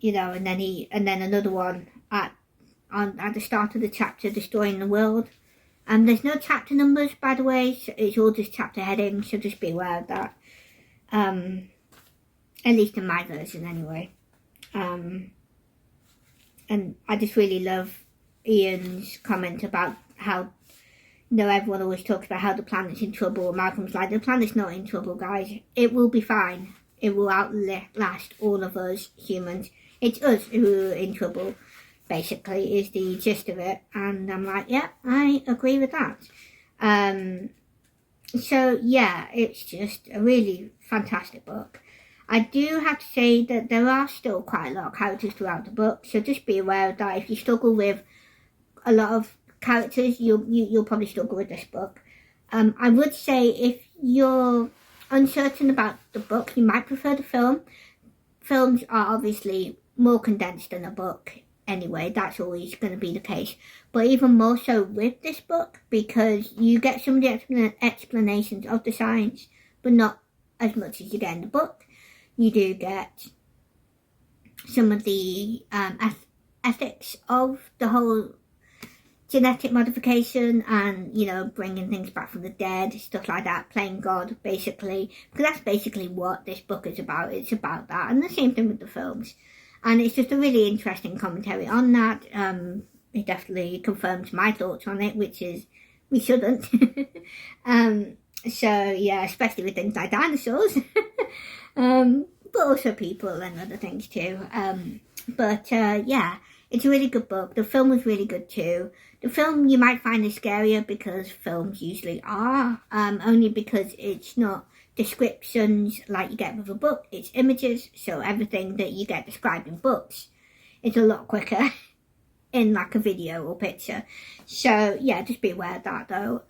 And then another one at the start of the chapter, Destroying the World. There's no chapter numbers, by the way, so it's all just chapter headings, so just be aware of that. At least in my version anyway. And I just really love Ian's comment about how, everyone always talks about how the planet's in trouble. Malcolm's like, the planet's not in trouble, guys. It will be fine. It will outlast all of us humans. It's us who are in trouble, basically, is the gist of it. And I'm like, yeah, I agree with that. So yeah, it's just a really fantastic book. I do have to say that there are still quite a lot of characters throughout the book, so just be aware of that. If you struggle with a lot of characters, you'll probably struggle with this book. I would say if you're uncertain about the book, you might prefer the film. Films are obviously more condensed than a book anyway, that's always going to be the case. But even more so with this book, because you get some of the explanations of the science, but not as much as you get in the book. You do get some of the ethics of the whole genetic modification and, you know, bringing things back from the dead, stuff like that, playing God, basically. Because that's basically what this book is about. It's about that. And the same thing with the films. And it's just a really interesting commentary on that. It definitely confirms my thoughts on it, which is, we shouldn't. So, yeah, especially with things like dinosaurs. But also people and other things too. Yeah, it's a really good book. The film was really good too. The film you might find is scarier because films usually are, only because it's not descriptions like you get with a book, it's images, so everything that you get described in books is a lot quicker in like a video or picture. So yeah, just be aware of that though.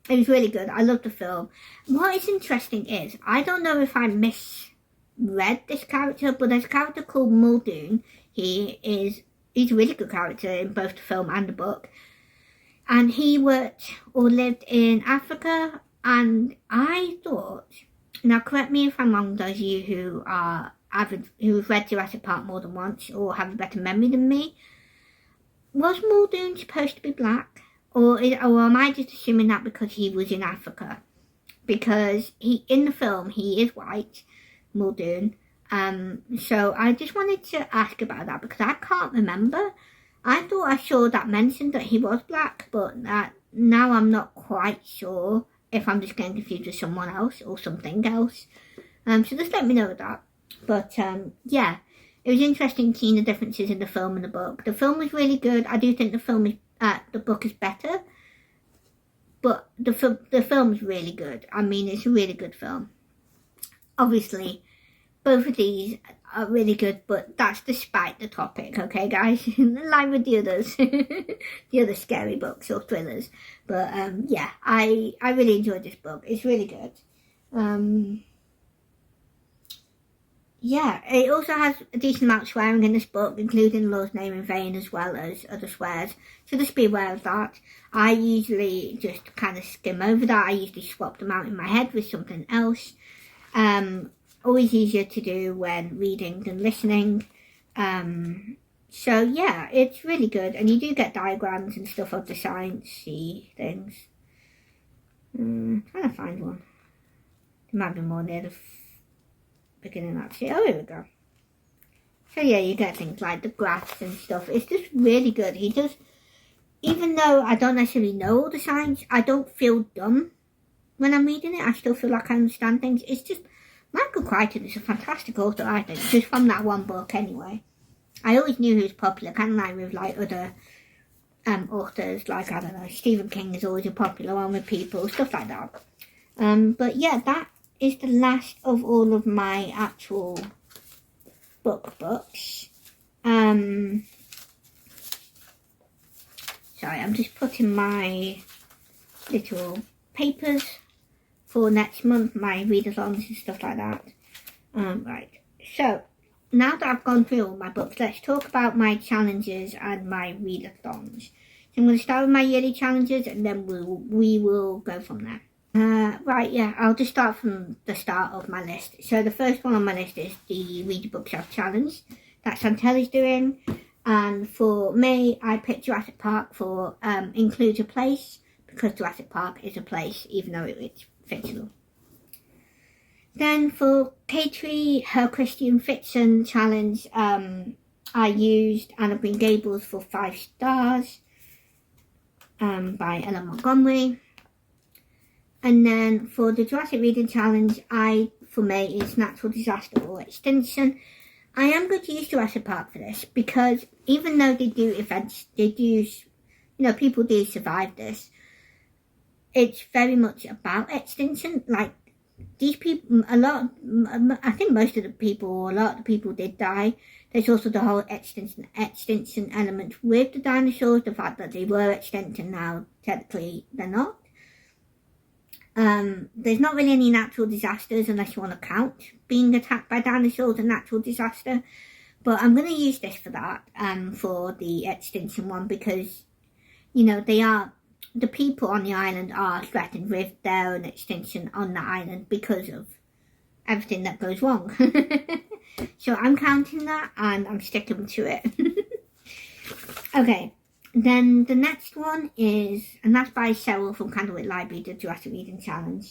It was really good. I loved the film. What is interesting is, I don't know if I misread this character, but there's a character called Muldoon. He's a really good character in both the film and the book. And he worked or lived in Africa, and I thought, now correct me if I'm wrong, those of you who are avid, who've read Jurassic Park more than once or have a better memory than me, was Muldoon supposed to be black? Or am I just assuming that because he was in Africa? Because in the film, he is white, Muldoon. So I just wanted to ask about that because I can't remember. I thought I saw that mentioned that he was black, but now I'm not quite sure if I'm just getting confused with someone else or something else. So just let me know that. But yeah, it was interesting seeing the differences in the film and the book. The film was really good. I do think the book is better, but the film is really good. I mean, it's a really good film. Obviously, both of these are really good, but that's despite the topic, okay, guys? Like with the others, the other scary books or thrillers. But yeah, I really enjoyed this book. It's really good. Yeah, it also has a decent amount of swearing in this book, including Lord's name in vain as well as other swears. So just be aware of that. I usually just kind of skim over that. I usually swap them out in my head with something else. Always easier to do when reading than listening. So yeah, it's really good. And you do get diagrams and stuff of the sciencey things. Trying to find one. There might be more near the beginning actually. Oh, here we go. So yeah, you get things like the graphs and stuff. It's just really good. He does, even though I don't necessarily know all the science, I don't feel dumb when I'm reading it. I still feel like I understand things. It's just, Michael Crichton is a fantastic author, I think, just from that one book anyway. I always knew he was popular, kind of like with like other authors, like, I don't know, Stephen King is always a popular one with people, stuff like that. But yeah, that is the last of all of my actual books. Sorry, I'm just putting my little papers for next month, my readathons and stuff like that. Right, so now that I've gone through all my books, let's talk about my challenges and my readathons. So I'm going to start with my yearly challenges and then we will go from there. Right, yeah, I'll just start from the start of my list. So the first one on my list is the Read Your Bookshelf Challenge that Chantel is doing. And for me, I picked Jurassic Park for Includes a Place, because Jurassic Park is a place, even though it's fictional. Then for K3, her Christian Fiction Challenge, I used Anna Green Gables for 5 stars by Ellen Montgomery. And then for the Jurassic Reading Challenge, for me, it's Natural Disaster or Extinction. I am going to use Jurassic Park for this because even though they do events, they do, people do survive this. it's very much about extinction. Like, these people, I think most of the people, or a lot of the people did die. There's also the whole extinction element with the dinosaurs, the fact that they were extinct and now technically they're not. There's not really any natural disasters unless you want to count being attacked by dinosaurs a natural disaster. But I'm going to use this for that, for the extinction one, because, you know, the people on the island are threatened with their own extinction on the island because of everything that goes wrong. So I'm counting that and I'm sticking to it. Okay, then the next one is, and that's by Cheryl from Candlewick Library, the Jurassic Reading Challenge.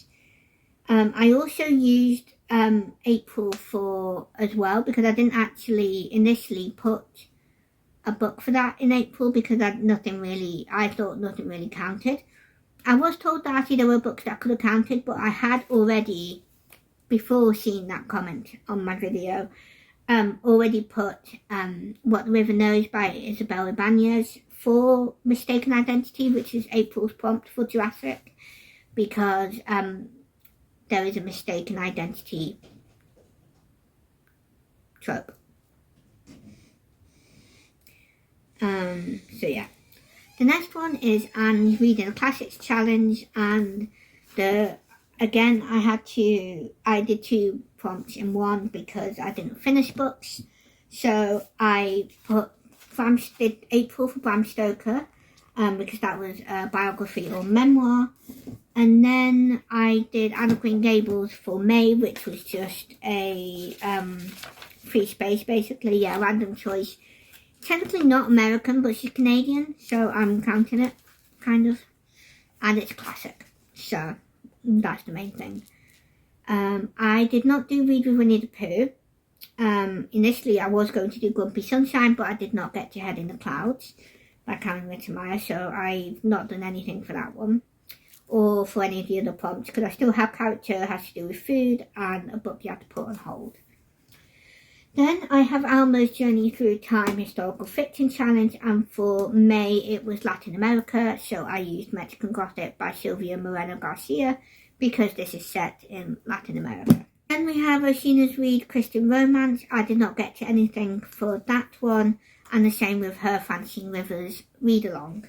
I also used April for as well, because I didn't actually initially put a book for that in April, because I thought nothing really counted. I was told that actually there were books that could have counted, but I had already, before seeing that comment on my video, already put What the River Knows by Isabel Ibanez for Mistaken Identity, which is April's prompt for Jurassic, because there is a mistaken identity trope. So yeah. The next one is Anne's Reading the Classics Challenge, and again I did 2 prompts in one because I didn't finish books. So I did April for Bram Stoker, because that was a biography or memoir. And then I did Anne of Green Gables for May, which was just a free space, basically, yeah, random choice. Technically not American, but she's Canadian, so I'm counting it, kind of. And it's classic, so that's the main thing. I did not do Read with Winnie the Pooh. Initially I was going to do Grumpy Sunshine, but I did not get to Head in the Clouds by Karen Rittenmeyer, so I've not done anything for that one, or for any of the other prompts, because I still have character that has to do with food, and a book you have to put on hold. Then I have Alma's Journey Through Time Historical Fiction Challenge, and for May it was Latin America, so I used Mexican Gothic by Silvia Moreno Garcia, because this is set in Latin America. Then we have Oceana's Read Christian Romance. I did not get to anything for that one, and the same with Her Fancying Rivers Read-Along,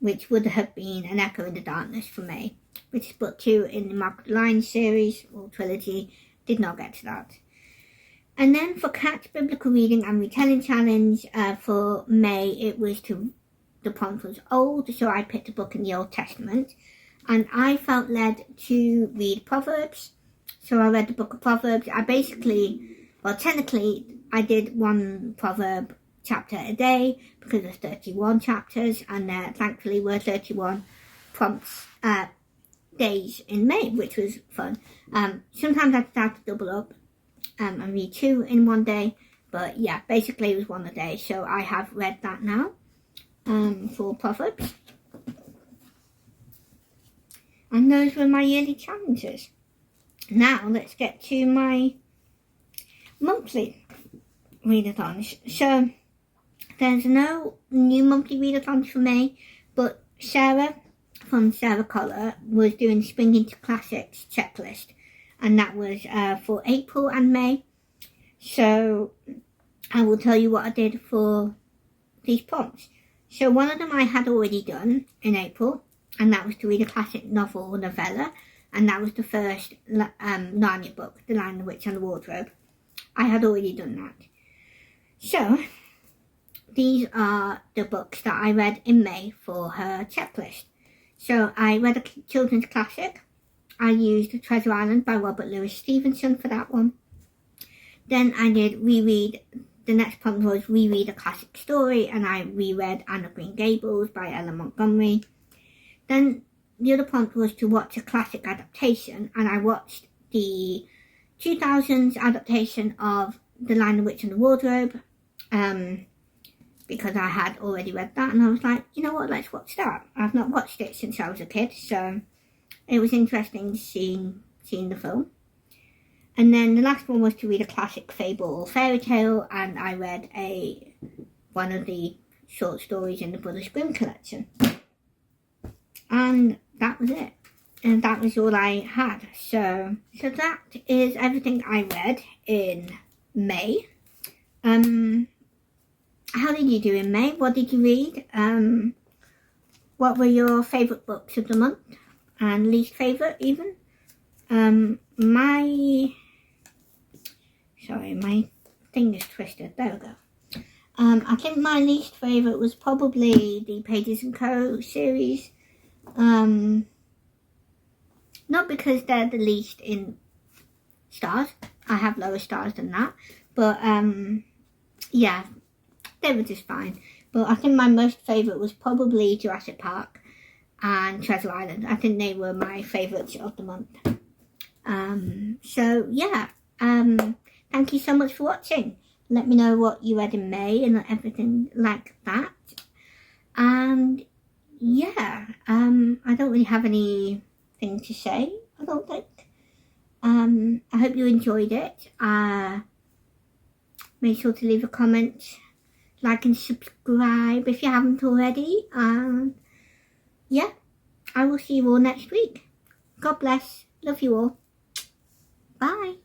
which would have been An Echo in the Darkness for May, which is book 2 in the Mark of the Lion series, or trilogy. Did not get to that. And then for Cat's Biblical Reading and Retelling Challenge, for May, the prompt was old, so I picked a book in the Old Testament, and I felt led to read Proverbs, so I read the book of Proverbs. Technically, I did one proverb chapter a day, because there's 31 chapters, and there thankfully were 31 prompts days in May, which was fun. Sometimes I have to double up and read 2 in one day, but yeah, basically it was 1 a day, so I have read that now for Proverbs. And those were my yearly challenges. Now let's get to my monthly readathons. So there's no new monthly readathons for me, but Sarah from Sarah Collar was doing Spring into Classics checklist, and that was for April and May. So I will tell you what I did for these prompts. So one of them I had already done in April, and that was to read a classic novel or novella, and that was the first Narnia book, The Lion, the Witch and the Wardrobe. I had already done that. So these are the books that I read in May for her checklist. So I read a children's classic. I used Treasure Island by Robert Louis Stevenson for that one. Then I did reread, the next prompt was reread a classic story, and I reread Anne of Green Gables by Ellen Montgomery. Then the other prompt was to watch a classic adaptation, and I watched the 2000s adaptation of The Lion, the Witch and the Wardrobe, because I had already read that, and I was like, you know what, let's watch that. I've not watched it since I was a kid, so it was interesting seeing the film. And then the last one was to read a classic fable or fairy tale, and I read one of the short stories in the Brothers Grimm collection. And that was it. and that was all I had. So that is everything I read in May. How did you do in May? What did you read? What were your favourite books of the month and least favourite even? My thing is twisted. There we go. I think my least favourite was probably the Pages & Co. series. Not because they're the least in stars. I have lower stars than that. But, yeah, they were just fine. But I think my most favourite was probably Jurassic Park and Treasure Island. I think they were my favourites of the month. So, yeah. Thank you so much for watching. Let me know what you read in May and everything like that. And, yeah, I don't really have anything to say, I don't think. I hope you enjoyed it. Make sure to leave a comment, like and subscribe if you haven't already. Yeah, I will see you all next week. God bless. Love you all. Bye.